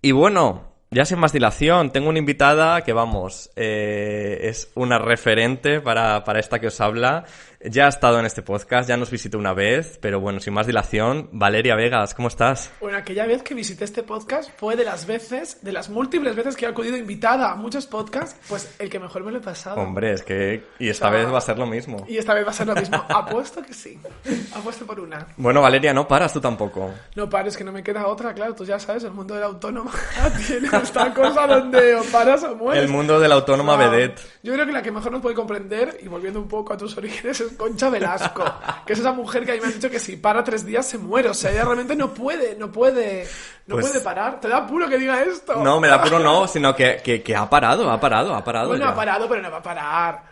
Y bueno, ya sin más dilación, tengo una invitada que, vamos, es una referente para esta que os habla. Ya ha estado en este podcast, ya nos visitó una vez, pero bueno, sin más dilación, Valeria Vegas, ¿cómo estás? Bueno, aquella vez que visité este podcast fue de las múltiples veces que he acudido invitada a muchos podcasts, pues el que mejor me lo he pasado. Hombre, es que... Y esta vez va a ser lo mismo. Y esta vez va a ser lo mismo. Apuesto que sí. Apuesto por una. Bueno, Valeria, no paras tú tampoco. No pares, que no me queda otra, claro. Tú ya sabes, el mundo del autónomo tiene esta cosa donde o paras o mueres. El mundo de la autónoma vedette. Yo creo que la que mejor nos puede comprender, y volviendo un poco a tus orígenes, es Concha Velasco, que es esa mujer que a mí me han dicho que si para 3 días se muere. O sea, ella realmente no puede parar. ¿Te da apuro que diga esto? No, me da apuro no, sino que ha parado. Bueno, ya. ha parado, pero no va a parar.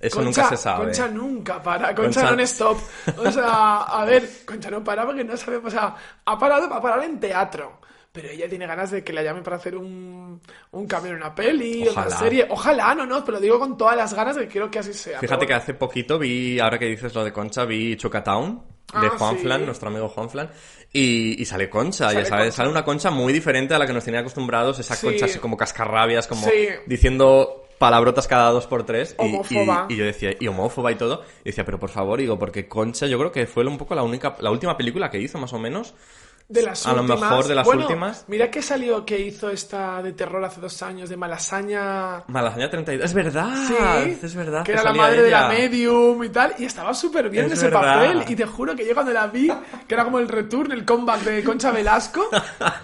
Eso Concha, nunca se sabe. Concha nunca para, Concha non-stop. O sea, a ver, Concha no para porque no sabemos. O sea, ha parado para parar en teatro. Pero ella tiene ganas de que la llamen para hacer un cambio en una peli, Ojalá. una serie. Ojalá, no, pero digo con todas las ganas de que quiero que así sea. Fíjate que hace poquito vi, ahora que dices lo de Concha, vi Chocatown, de Juanfran, sí. nuestro amigo Juanfran, y sale Concha, Sale ya sabes, Concha. sale una Concha muy diferente a la que nos tenía acostumbrados, esa Sí. Concha así como cascarrabias, como Sí. diciendo palabrotas cada 2x3 Homófoba. y yo decía, y homófoba y todo, y decía, pero por favor, digo, porque Concha yo creo que fue un poco la última película que hizo, más o menos. De las A lo últimas. mejor de las Bueno, últimas. Mira que salió que hizo esta de terror hace 2 años, de Malasaña. Malasaña 32, es verdad, Sí, es verdad. que era la salía madre de la ella. medium y tal, y estaba súper bien Es ese verdad. papel. Y te juro que yo cuando la vi, que era como el return, el comeback de Concha Velasco,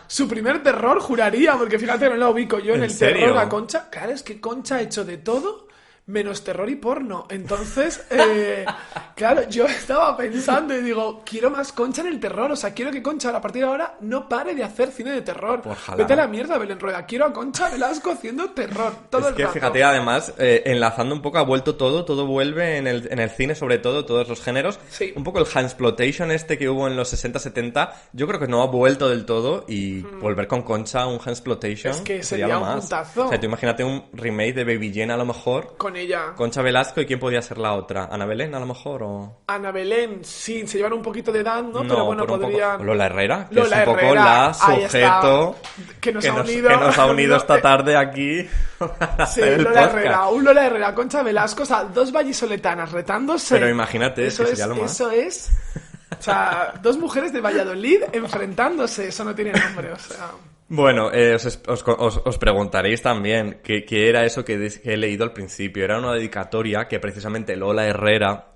su primer terror juraría, porque fíjate que no la ubico yo en ¿En el serio? terror a Concha. Claro, es que Concha ha hecho de todo menos terror y porno. Entonces, claro, yo estaba pensando y digo, quiero más Concha en el terror. O sea, quiero que Concha a partir de ahora no pare de hacer cine de terror. Ojalá. Vete a la mierda, Belén Rueda. Quiero a Concha Velasco haciendo terror todo Es el que rato. fíjate, además, enlazando un poco, ha vuelto todo vuelve en el cine, sobre todo, todos los géneros. Sí. Un poco el Handsploitation este que hubo en los 60-70, yo creo que no ha vuelto del todo, y volver con Concha un Handsploitation Es que sería sería lo un más. puntazo. O sea, tú imagínate un remake de Baby Jane a lo mejor, Con ella. Concha Velasco, ¿y quién podía ser la otra? ¿Ana Belén a lo mejor? O... Ana Belén, sí, se llevan un poquito de edad, ¿no? Pero bueno, por un podrían... poco. Lola Herrera, que Lola es un poco Herrera, la ahí sujeto está, que nos ha unido. esta tarde aquí. para Sí, hacer el Lola podcast. Herrera, un Lola Herrera, Concha Velasco, o sea, 2 vallisoletanas retándose. Pero imagínate, eso que sería lo más. Eso es, o sea, 2 mujeres de Valladolid enfrentándose, eso no tiene nombre, o sea... Bueno, os preguntaréis también qué era eso que he leído al principio. Era una dedicatoria que precisamente Lola Herrera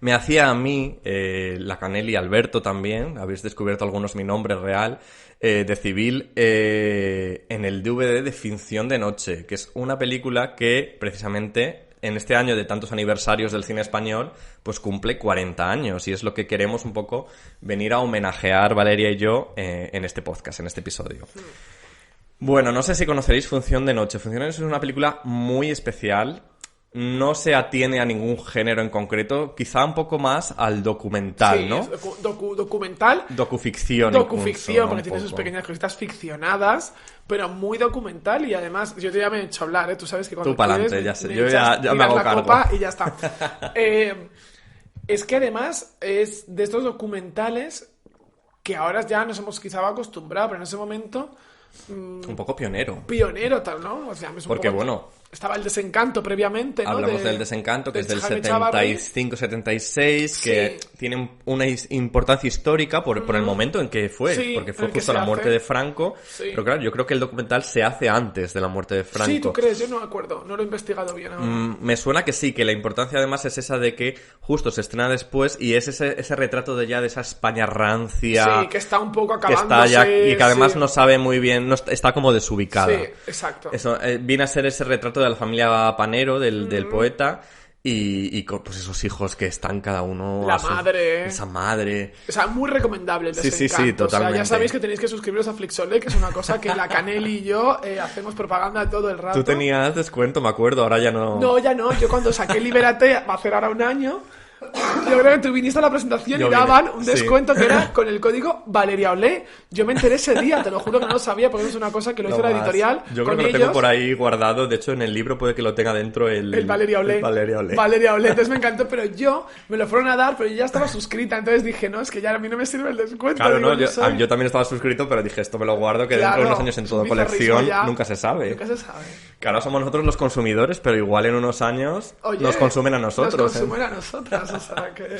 me hacía a mí, la Canelli y Alberto también, habéis descubierto algunos mi nombre real, de civil, en el DVD de Finción de Noche, que es una película que precisamente en este año de tantos aniversarios del cine español, pues cumple 40 años, y es lo que queremos un poco venir a homenajear Valeria y yo en este podcast, en este episodio. Bueno, no sé si conoceréis Función de Noche. Función de Noche es una película muy especial. No se atiene a ningún género en concreto, quizá un poco más al documental, Sí, ¿no? es documental. Docuficción. Docuficción, incluso, porque un tiene sus poco. pequeñas cositas ficcionadas, pero muy documental. Y además, yo te ya me he hecho hablar, ¿eh? Tú sabes que cuando Tú pa'lante, quieres, ya sé, me yo echas, ya me tiras hago la cargo. copa y ya está. Es que además es de estos documentales que ahora ya nos hemos quizá acostumbrado, pero en ese momento Un poco pionero. pionero tal, ¿no? O sea, es un Porque, poco- bueno, estaba el Desencanto previamente, ¿no? hablamos del Desencanto, que es del Jaime Chávarri. 75-76, que Sí. tiene una importancia histórica por el momento en que fue, Sí, porque en fue el que justo se la muerte hace. de Franco. Sí. Pero claro, yo creo que el documental se hace antes de la muerte de Franco. Sí, ¿tú crees? Yo no me acuerdo, no lo he investigado bien ahora. Me suena que sí, que la importancia además es esa de que justo se estrena después y es ese retrato de ya de esa España rancia. Sí, que está un poco que acabándose. está ya, y que además sí. no sabe muy bien, está como desubicada. Sí, exacto. Eso viene a ser ese retrato de la familia Panero, del poeta, y con pues esos hijos que están cada uno La a su- madre. esa madre. O sea, muy recomendable el Sí, sí, Desencanto. sí, O sea, totalmente. ya sabéis que tenéis que suscribiros a Flixolé, que es una cosa que la Canelli y yo hacemos propaganda todo el rato. Tú tenías descuento, me acuerdo, ahora ya no. No, ya no. Yo cuando saqué Libérate, va a hacer ahora un año, Yo creo que tú viniste a la presentación Yo y vine, daban un sí. descuento que era con el código Valeria Olé. Yo me enteré ese día, te lo juro que no lo sabía, porque es una cosa que lo hizo la más. editorial. Yo creo con que lo ellos. tengo por ahí guardado. De hecho, en el libro puede que lo tenga dentro El Valeria Olé. el Valeria Olé. Valeria Olé. Entonces me encantó, pero yo me lo fueron a dar, pero yo ya estaba suscrita. Entonces dije, no, es que ya a mí no me sirve el descuento. Claro, digo, no, soy- yo también estaba suscrito, pero dije, esto me lo guardo, que dentro de Claro, unos años en es toda un colección bizarrismo ya. nunca se sabe. Nunca se sabe. Que ahora somos nosotros los consumidores, pero igual en unos años Oye, nos consumen a nosotros. Nos consumen a nosotras, o sea que...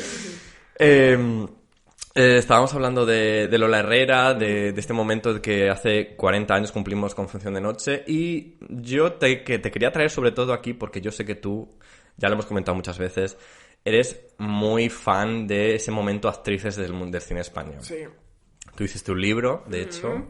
Estábamos hablando de Lola Herrera, de este momento de que hace 40 años cumplimos con Función de Noche, y yo te quería traer sobre todo aquí porque yo sé que tú, ya lo hemos comentado muchas veces, eres muy fan de ese momento actrices del mundo del cine español. Sí. Tú hiciste un libro, de hecho,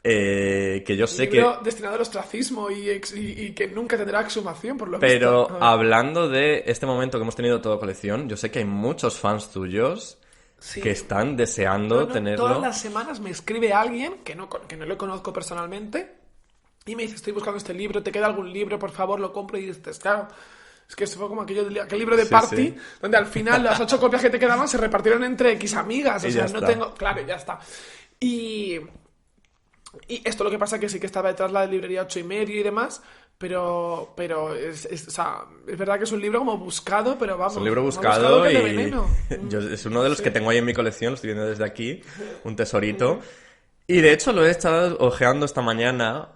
que yo sé Libro destinado al ostracismo y que nunca tendrá exhumación, por lo Pero visto. hablando de este momento que hemos tenido toda colección, yo sé que hay muchos fans tuyos Sí. que están deseando tenerlo. Todas las semanas me escribe alguien que no lo conozco personalmente y me dice, estoy buscando este libro, ¿te queda algún libro? Por favor, lo compro. Y dices, claro, es que eso fue como aquel libro de Sí, Party, sí. donde al final las 8 copias que te quedaban se repartieron entre X amigas. O Y sea, ya no está. tengo... Claro, ya está. Y esto lo que pasa que sí que estaba detrás la de librería 8:30 y demás, pero o sea, es verdad que es un libro como buscado, pero vamos. Es un libro más buscado que el de y Veneno. es uno de los que tengo ahí en mi colección, lo estoy viendo desde aquí, un tesorito. Y de hecho lo he estado ojeando esta mañana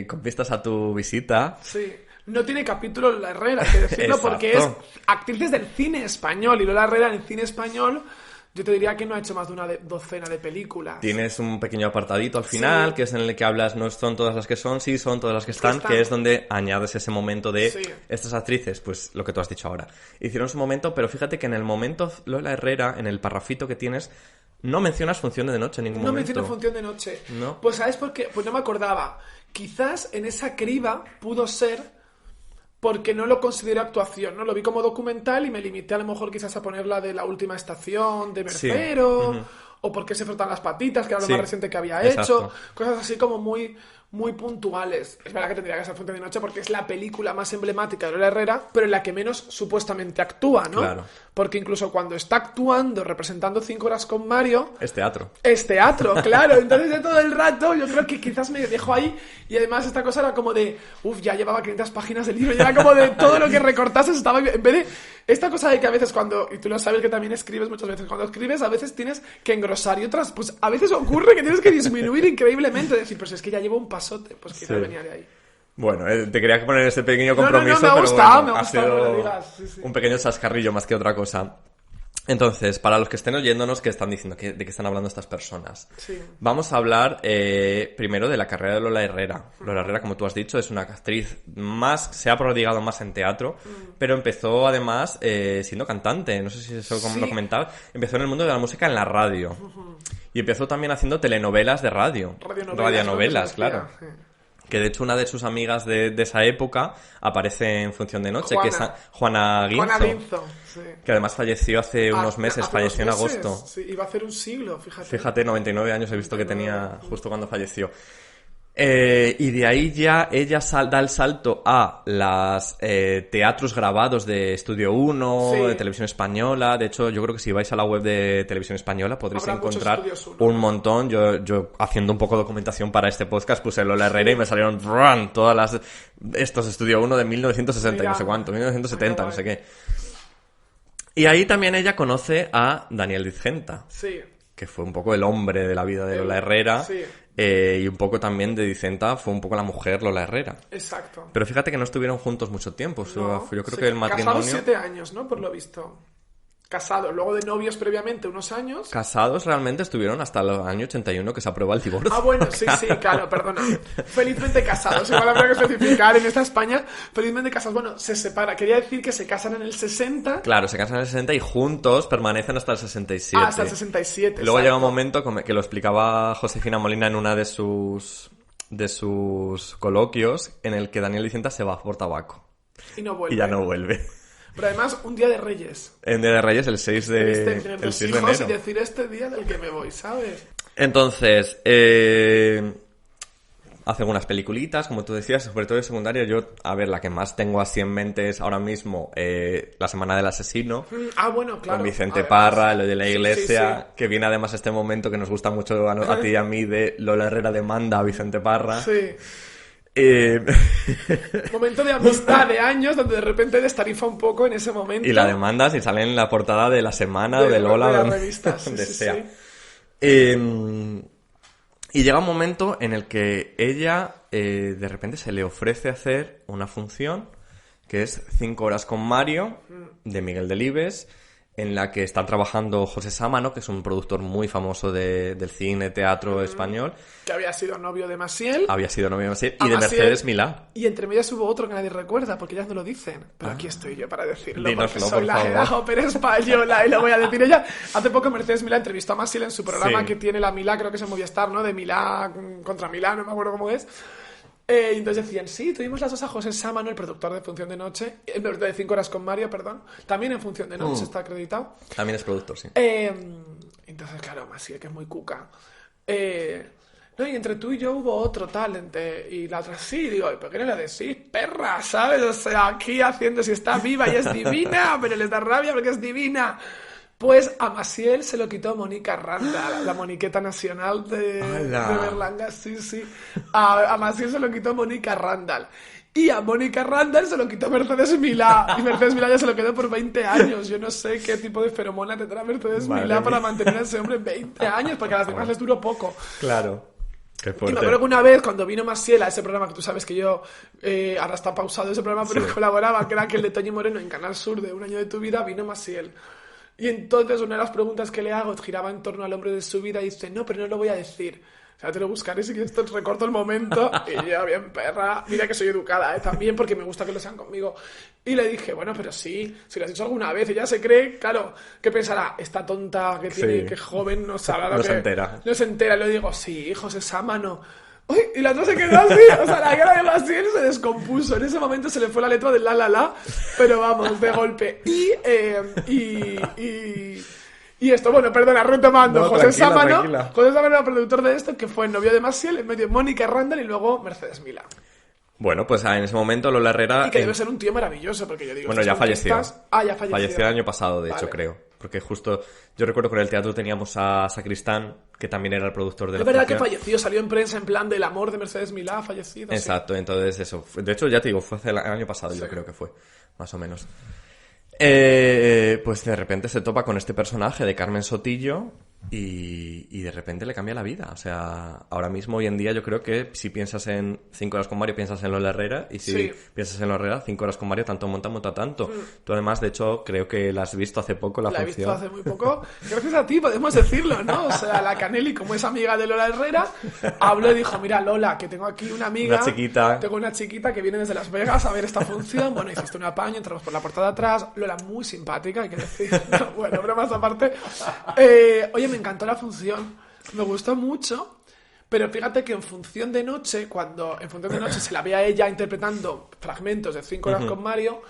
con vistas a tu visita. Sí. No tiene capítulo Lola Herrera, hay que decirlo, porque es Exacto. actrices del cine español. Y Lola Herrera en el cine español, yo te diría que no ha hecho más de una docena de películas. Tienes un pequeño apartadito al final, Sí. que es en el que hablas, no son todas las que son, sí, son todas las que están, están. que es donde añades ese momento de Sí. estas actrices, pues lo que tú has dicho ahora. Hicieron su momento, pero fíjate que en el momento Lola Herrera, en el parrafito que tienes, no mencionas Función de Noche en ningún No momento. menciono Función de Noche. No. Pues ¿sabes por qué? Pues no me acordaba. Quizás en esa criba pudo ser porque no lo considero actuación, ¿no? Lo vi como documental y me limité a lo mejor quizás a poner la de La Última Estación, de Sí. Mercero, o Por qué se frotan las patitas, que era lo Sí. más reciente que había Exacto. hecho. Cosas así como muy, muy puntuales. Es verdad que tendría que ser Función de Noche porque es la película más emblemática de Lola Herrera, pero en la que menos supuestamente actúa, ¿no? Claro. Porque incluso cuando está actuando, representando 5 horas con Mario, Es teatro. es teatro, claro. Entonces de todo el rato yo creo que quizás me dejó ahí y además esta cosa era como de, ya llevaba 500 páginas de libro, ya era como de todo lo que recortases estaba... En vez de esta cosa de que a veces cuando, y tú lo sabes que también escribes muchas veces, cuando escribes a veces tienes que engrosar y otras, pues a veces ocurre que tienes que disminuir increíblemente, decir, pues es que ya llevo un pasote, pues quizás Sí. venía de ahí. Bueno, te quería poner ese pequeño No, no, no, compromiso, me ha pero gustado, bueno, me ha ha gustado que sido lo digas, sí, sí. un pequeño chascarrillo más que otra cosa. Entonces, para los que estén oyéndonos, ¿qué están diciendo? ¿De qué están hablando estas personas? Sí. Vamos a hablar primero de la carrera de Lola Herrera. Lola Herrera, como tú has dicho, es una actriz se ha prodigado más en teatro, pero empezó además siendo cantante. No sé si eso Sí. lo comentaba. Empezó en el mundo de la música en la radio. Y empezó también haciendo telenovelas de radio. Radionovelas, ¿no? claro. Sí. Que de hecho una de sus amigas de esa época aparece en Función de Noche, que es Juana. Juana Guinzo. Juana Guinzo, sí. Que además falleció hace unos meses, Hace falleció en unos meses, agosto. Sí, iba a hacer un siglo, fíjate. Fíjate, 99 años he visto que tenía justo cuando falleció. Y de ahí ya ella da el salto a las teatros grabados de Estudio 1, Sí. de Televisión Española. De hecho, yo creo que si vais a la web de Televisión Española podréis Habrá muchos encontrar Estudios 1. un montón. Yo haciendo un poco de documentación para este podcast puse Lola Herrera y me salieron todas estos Estudio 1 de 1960 y Mira. no sé cuánto, 1970, Ay, no sé guay. qué. Y ahí también ella conoce a Daniel Dicenta, Sí. que fue un poco el hombre de la vida de Lola Herrera, sí. y un poco también de Dicenta fue un poco la mujer Lola Herrera. Exacto. Pero fíjate que no estuvieron juntos mucho tiempo, No, yo creo sí, que el matrimonio... Casados 7 años, ¿no? Por lo visto. Casados, luego de novios previamente unos años. Casados realmente estuvieron hasta el año 81 que se aprueba el divorcio. Ah, bueno, sí, claro, perdona. Felizmente casados, igual habría que especificar en esta España. Felizmente casados, bueno, se separa. Quería decir que se casan en el 60. Claro, se casan en el 60 y juntos permanecen hasta el 67. Ah, hasta el 67. Luego exacto. llega un momento que lo explicaba Josefina Molina en una de sus coloquios, en el que Daniel Dicenta se va por tabaco. Y no vuelve. Y ya no vuelve. Pero además, un día de Reyes. En Día de Reyes, el 6 de, Tener el dos 6 de hijos enero. y decir este día del que me voy, ¿sabes? Entonces, hace algunas peliculitas, como tú decías, sobre todo de secundaria. Yo, a ver, la que más tengo así en mente es ahora mismo La Semana del Asesino. Bueno, claro. Con Vicente Además, Parra, lo de la sí, iglesia, sí. que viene además este momento que nos gusta mucho a ti y a mí de Lola Herrera demanda a Vicente Parra. Sí. Eh, Momento de amistad de años donde de repente destarifa un poco en ese momento. y la demandas y sale en la portada de La Semana o de Lola, de la donde, revista, sí, donde sí, sea. sí. Y llega un momento en el que ella de repente se le ofrece hacer una función que es 5 horas con Mario, de Miguel Delibes, en la que están trabajando José Sámano, que es un productor muy famoso del cine, teatro español. Que había sido novio de Maciel. Había sido novio de Maciel y A de Maciel. Mercedes Milá. Y entre medias hubo otro que nadie recuerda, porque ellas no lo dicen. Pero aquí estoy yo para decirlo, Dínoslo, porque soy por la favor. Hedda Hopper española y lo voy a decir ella. Hace poco Mercedes Milá entrevistó a Maciel en su programa Sí. que tiene la Milá, creo que es en Movistar, ¿no? De Milá contra Milá, no me acuerdo cómo es. Y entonces decían, sí, tuvimos las dos a José Sámano, el productor de Función de Noche, de 5 horas con Mario, perdón. También en Función de Noche está acreditado. También es productor, sí. Entonces, claro, Maciel, que es muy cuca. No, y entre tú y yo hubo otro talent. Y la otra sí, digo, ¿pero qué no le decís? Perra, ¿sabes? O sea, aquí haciendo si está viva y es divina, pero les da rabia porque es divina. Pues a Maciel se lo quitó Mónica Randa, la moniqueta nacional de Berlanga, sí, sí. A Maciel se lo quitó Mónica Randall. Y a Mónica Randall se lo quitó Mercedes Milá. Y Mercedes Milá ya se lo quedó por 20 años. Yo no sé qué tipo de feromona tendrá Mercedes Madre Milá para mía. mantener a ese hombre 20 años, porque a las demás les duró poco. Claro. Qué Y me fuerte. acuerdo que una vez, cuando vino Maciel a ese programa, que tú sabes que yo, ahora está pausado ese programa, pero colaboraba, que era aquel de Toño Moreno en Canal Sur de Un año de tu vida, vino Maciel. Y entonces una de las preguntas que le hago giraba en torno al hombre de su vida y dice, no, pero no lo voy a decir. O sea, te lo buscaré si quieres, te recorto el momento. Y yo, bien perra, mira que soy educada, también, porque me gusta que lo sean conmigo. Y le dije, bueno, pero sí, si lo has dicho alguna vez, ella se cree, claro, ¿qué pensará? Esta tonta que tiene, Sí. que joven, no sabe lo No que... se entera. No se entera, y le digo, sí, José Sámano. ¡Uy! Y la otra se quedó así, o sea, la cara de Maciel se descompuso. En ese momento se le fue la letra del la, pero vamos, de golpe. Y esto, bueno, perdona, retomando. No, José tranquila, Sámano, tranquila. José Sámano era productor de esto, que fue el novio de Maciel, en medio Mónica Randall y luego Mercedes Milá. Bueno, pues en ese momento Lola Herrera... Y que debe ser un tío maravilloso, porque yo digo... Bueno, estas ya falleció. conquistas- Ah, ya falleció. Falleció el año pasado, de hecho, Vale. creo. Porque justo, yo recuerdo que en el teatro teníamos a Sacristán, que también era el productor de la Es verdad que función. falleció, salió en prensa en plan del amor de Mercedes Milá, ha fallecido. sí. Exacto, entonces eso. De hecho, ya te digo, fue hace el año pasado, yo Sí. creo que fue, más o menos. Pues de repente se topa con este personaje de Carmen Sotillo y de repente le cambia la vida. O sea, ahora mismo, hoy en día, yo creo que si piensas en 5 horas con Mario, piensas en Lola Herrera. Y si Sí. piensas en Lola Herrera, 5 horas con Mario, tanto monta tanto. Tú además, de hecho, creo que la has visto hace poco, la La he visto función. hace muy poco. Gracias a ti, podemos decirlo, ¿no? O sea, la Canelli, como es amiga de Lola Herrera, habló y dijo, mira, Lola, que tengo aquí una amiga. Una chiquita. Tengo una chiquita que viene desde Las Vegas a ver esta función. Bueno, hiciste un apaño, entramos por la puerta de atrás. Lola, muy simpática, hay que decir. Bueno, bromas aparte. Oye, me encantó la función. Me gustó mucho. Pero fíjate que en Función de Noche, cuando en Función de Noche se la ve a ella interpretando fragmentos de 5 horas con Mario,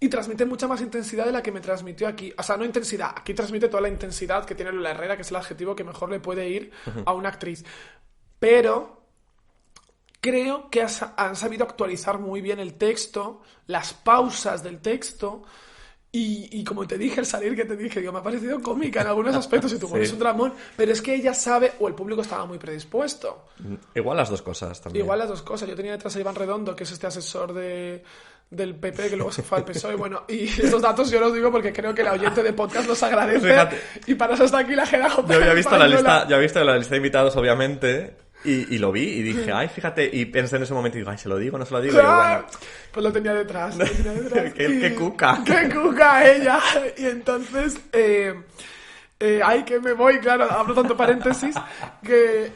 y transmite mucha más intensidad de la que me transmitió aquí. O sea, no intensidad. Aquí transmite toda la intensidad que tiene Lola Herrera, que es el adjetivo que mejor le puede ir a una actriz. Pero creo que han sabido actualizar muy bien el texto, las pausas del texto. Y como te dije al salir, que te dije, digo, me ha parecido cómica en algunos aspectos y tú pones un dramón, pero es que ella sabe, o el público estaba muy predispuesto. Igual las dos cosas también. Igual las dos cosas. Yo tenía detrás a Iván Redondo, que es este asesor del PP, que luego se fue al PSOE. Bueno, y estos datos yo los digo porque creo que el oyente de podcast los agradece. Fíjate. Y para eso está aquí la Hedda Hopper Yo había visto la española. lista, yo había visto la lista de invitados, obviamente, y lo vi y dije, ay, fíjate, y pensé en ese momento y digo, ay, ¿se lo digo o no se lo digo? Y digo, ¡Ah! bueno, Pues lo tenía detrás. Lo tenía detrás. Qué cuca. ¡Qué cuca ella! Y entonces, ay, que me voy, claro, abro tanto paréntesis, que...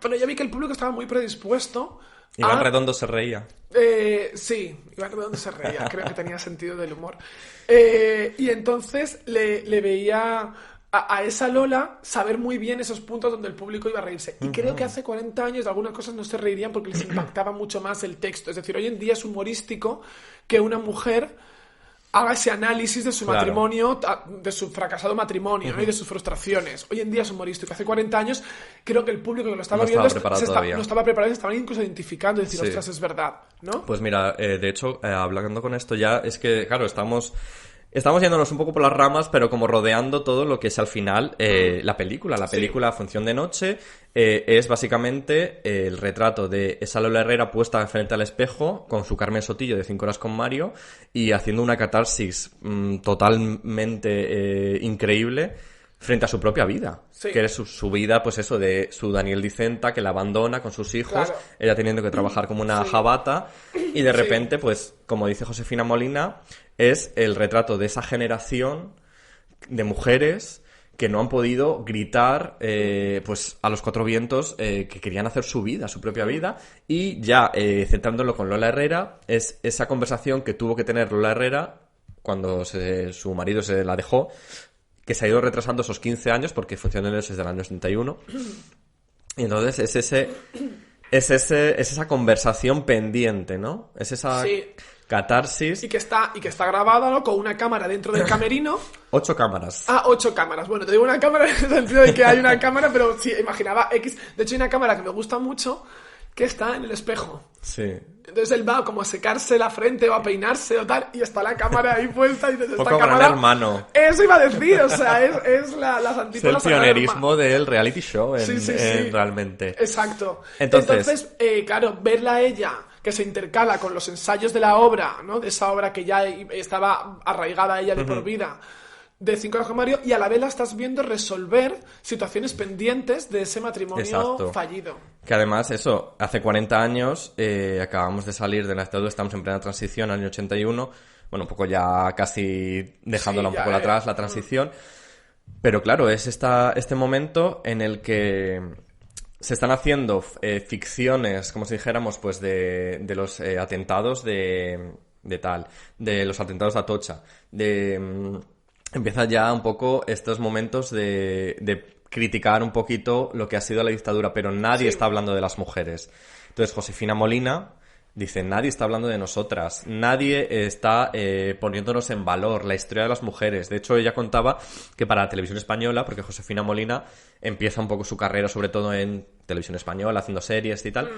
pero ya vi que el público estaba muy predispuesto. Iván Redondo se reía. Sí, Iván Redondo se reía, creo que tenía sentido del humor. Y entonces le veía a esa Lola saber muy bien esos puntos donde el público iba a reírse. Y creo que hace 40 años de algunas cosas no se reirían porque les impactaba mucho más el texto. Es decir, hoy en día es humorístico que una mujer haga ese análisis de su Claro. matrimonio, de su fracasado matrimonio, ¿no? Y de sus frustraciones. Hoy en día es humorístico. Hace 40 años creo que el público que lo estaba No viendo estaba preparado todavía. no estaba preparado, se estaban incluso identificando y decir, Sí. ostras, es verdad, ¿no? Pues mira, de hecho, hablando con esto ya, es que, claro, estamos yéndonos un poco por las ramas, pero como rodeando todo lo que es al final la película. La película Función de Noche es básicamente el retrato de esa Lola Herrera puesta frente al espejo con su Carmen Sotillo de 5 horas con Mario y haciendo una catarsis totalmente increíble frente a su propia vida. Sí. Que es su vida, pues eso, de su Daniel Dicenta, que la abandona con sus hijos, Claro. ella teniendo que trabajar como una Sí. jabata, y de repente, pues, como dice Josefina Molina, es el retrato de esa generación de mujeres que no han podido gritar pues a los cuatro vientos que querían hacer su vida, su propia vida, y ya centrándolo con Lola Herrera, es esa conversación que tuvo que tener Lola Herrera cuando su marido se la dejó, que se ha ido retrasando esos 15 años porque Función de Noche es del año 81, y entonces es esa conversación pendiente, ¿no? Es esa Sí. catarsis. Y que está grabada, ¿no? Con una cámara dentro del camerino. 8 cámaras. 8 cámaras. Bueno, te digo una cámara en el sentido de que hay una cámara, pero sí, imaginaba X. De hecho, hay una cámara que me gusta mucho que está en el espejo. Sí. Entonces él va como a secarse la frente o a peinarse o tal, y está la cámara ahí puesta y dices, esta Poco Gran cámara... Hermano. Eso iba a decir, o sea, es las Es antípodas el a Gran pionerismo del reality show Sí. realmente. Exacto. Entonces, Claro, verla a ella que se intercala con los ensayos de la obra, ¿no? De esa obra que ya estaba arraigada a ella de por vida, de 5 horas con Mario, y a la vez la estás viendo resolver situaciones pendientes de ese matrimonio Exacto. fallido. Que además, eso, hace 40 años acabamos de salir de la dictadura, estamos en plena transición, año 81, bueno, un poco ya casi dejándola Sí, un poco atrás, la transición. Pero claro, es este momento en el que se están haciendo ficciones, como si dijéramos, pues de los atentados de los atentados de Atocha, empieza ya un poco estos momentos de criticar un poquito lo que ha sido la dictadura, pero nadie está hablando de las mujeres. Entonces Josefina Molina dice, nadie está hablando de nosotras, nadie está poniéndonos en valor la historia de las mujeres. De hecho, ella contaba que para la televisión española, porque Josefina Molina empieza un poco su carrera, sobre todo en televisión española, haciendo series y tal,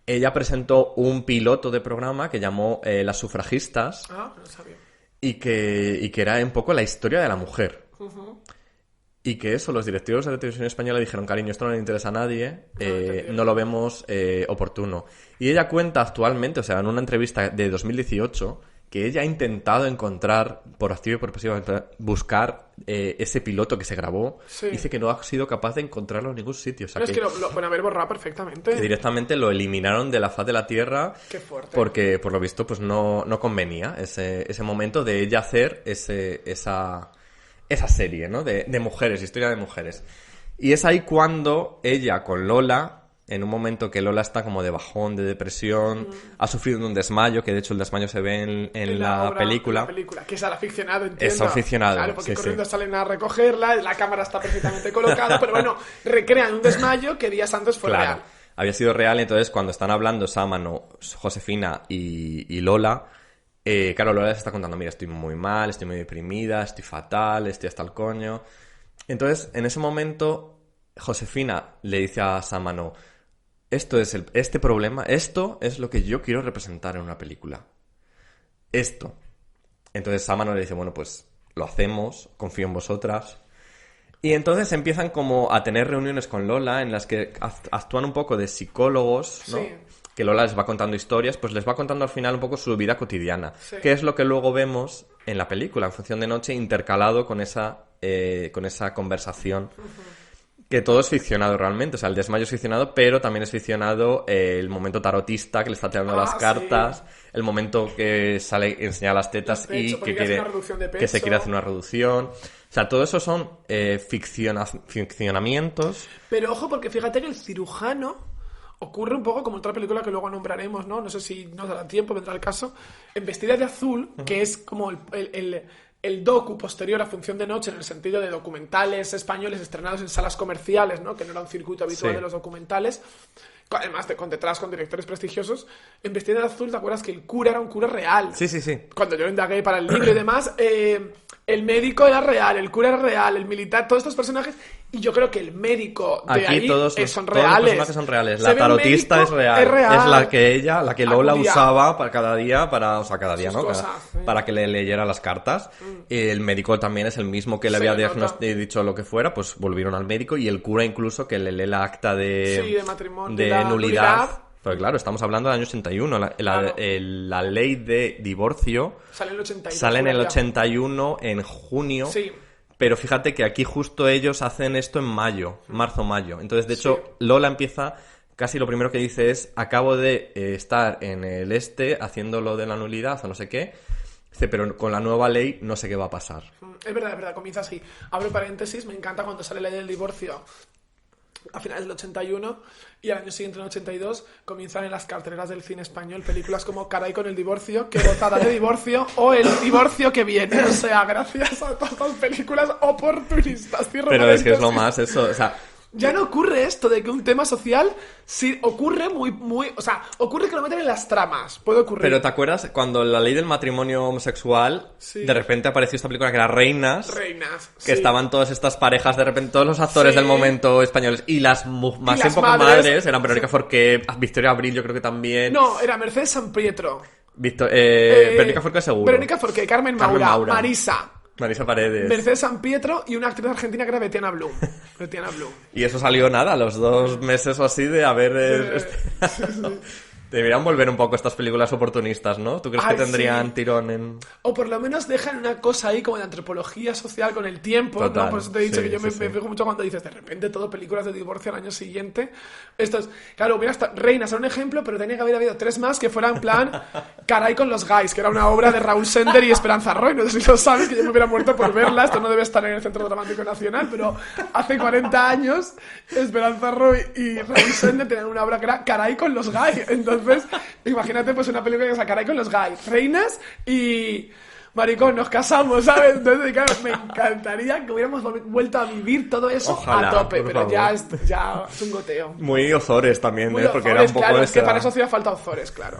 ella presentó un piloto de programa que llamó Las sufragistas, No sabía. y que era un poco la historia de la mujer. Y que eso, los directivos de la televisión española dijeron, cariño, esto no le interesa a nadie, no lo vemos oportuno. Y ella cuenta actualmente, o sea, en una entrevista de 2018, que ella ha intentado encontrar, por activa y por pasiva, buscar ese piloto que se grabó. Sí. Dice que no ha sido capaz de encontrarlo en ningún sitio. O sea, Pero es que lo pueden haber borrado perfectamente. que directamente lo eliminaron de la faz de la tierra. Qué fuerte. Porque, por lo visto, pues no convenía ese momento de ella hacer esa serie, ¿no? De mujeres, historia de mujeres. Y es ahí cuando ella con Lola, en un momento que Lola está como de bajón, de depresión, ha sufrido un desmayo, que de hecho el desmayo se ve en la obra, película. en la película, que es al aficionado, entiendo. Es aficionado, Claro, porque sí, corriendo sí. salen a recogerla, la cámara está perfectamente colocada, pero bueno, recrean un desmayo que días antes fue Claro, real. había sido real, entonces cuando están hablando Sámano, Josefina y Lola, claro, Lola les está contando, mira, estoy muy mal, estoy muy deprimida, estoy fatal, estoy hasta el coño. Entonces, en ese momento, Josefina le dice a Sámano, este problema, esto es lo que yo quiero representar en una película. Esto. Entonces Sámano le dice, bueno, pues lo hacemos, confío en vosotras. Y entonces empiezan como a tener reuniones con Lola en las que actúan un poco de psicólogos, ¿no? Sí. Que Lola les va contando historias, pues les va contando al final un poco su vida cotidiana. Sí. Que es lo que luego vemos en la película, en Función de Noche, intercalado con esa conversación. Que todo es ficcionado realmente, o sea, el desmayo es ficcionado, pero también es ficcionado el momento tarotista que le está tirando las cartas, sí. el momento que sale enseñar las tetas De hecho, y porque que quiere hacer una reducción de que se peso. quiere hacer una reducción. O sea, todo eso son ficcionamientos. Pero ojo, porque fíjate que el cirujano ocurre un poco como otra película que luego nombraremos, ¿no? No sé si nos dará tiempo, vendrá el caso. En Vestida de Azul, que es como el docu posterior a Función de Noche, en el sentido de documentales españoles estrenados en salas comerciales, ¿no? Que no era un circuito habitual Sí. de los documentales. además con detrás, con directores prestigiosos, en Vestida de Azul, ¿te acuerdas que el cura era un cura real? Sí, sí, sí. Cuando yo indagué para el libro y demás, el médico era real, el cura era real, el militar, todos estos personajes, y yo creo que el médico de Aquí ahí todos son los reales. personajes son reales. Se La ve un tarotista médico, es real. Es la que Lola Acudía. usaba para cada día, o sea, cada día, Sus ¿no? cosas, sí. Para que le leyera las cartas. El médico también es el mismo que le Se había le nota. dicho lo que fuera, pues volvieron al médico, y el cura incluso que le lee la acta de matrimonio, de la nulidad. nulidad. Pero claro, estamos hablando del año 81. Claro. La ley de divorcio Sale en el 82. sale en el juraría. 81, en junio. Sí. Pero fíjate que aquí justo ellos hacen esto en mayo, marzo-mayo. Entonces, de hecho, Lola empieza, casi lo primero que dice es, acabo de estar en el haciendo lo de la nulidad o no sé qué. Dice, pero con la nueva ley no sé qué va a pasar. Es verdad, comienza así. Abro paréntesis, me encanta cuando sale la ley del divorcio a finales del 81 y al año siguiente, en el 82, comienzan en las carteleras del cine español películas como Caray con el divorcio, Qué gozada de divorcio o El divorcio que viene. O sea, gracias a todas las películas oportunistas. Cierro Pero es que es paréntesis. lo más eso, o sea... Ya no ocurre esto de que un tema social sí ocurre muy... O sea, ocurre que lo meten en las tramas. Puede ocurrir. Pero ¿te acuerdas cuando la ley del matrimonio homosexual, Sí. de repente apareció esta película que era Reinas? Reinas. Que sí. estaban todas estas parejas, de repente todos los actores Sí. del momento españoles, y las más Y las un poco madres. madres eran Verónica Forqué, Victoria Abril, yo creo que también. No, era Mercedes San Pietro. Verónica Forqué seguro. Verónica Forqué, Carmen Maura. Marisa Paredes. Mercedes San Pietro y una actriz argentina que era Betiana Blum. Betiana Blum. Y eso salió nada, a los 2 meses o así de haber... Deberían volver un poco estas películas oportunistas, ¿no? ¿Tú crees Ay, que tendrían sí. tirón en...? O por lo menos dejan una cosa ahí como de antropología social con el tiempo, Total, ¿no? Por eso te he dicho sí, que yo me sí. fijo mucho cuando dices, de repente todo películas de divorcio al año siguiente. Esto es, claro, hubiera estado, Reinas era un ejemplo, pero tenía que haber habido 3 más que fueran en plan Caray con los Guys, que era una obra de Raúl Sender y Esperanza Roy. No sé si lo sabes, que yo me hubiera muerto por verla. Esto no debe estar en el Centro Dramático Nacional, pero hace 40 años Esperanza Roy y Raúl Sender tenían una obra que era Caray con los Guys. Entonces, imagínate pues una película que se Caray con los Guys, Reinas y... Maricón, nos casamos, ¿sabes? Entonces, claro, me encantaría que hubiéramos vuelto a vivir todo eso Ojalá, a tope, por pero favor. ya es un goteo. Muy Ozores también, Muy porque era Ozores, un poco claro, de es que esa- para eso hacía falta Ozores, claro.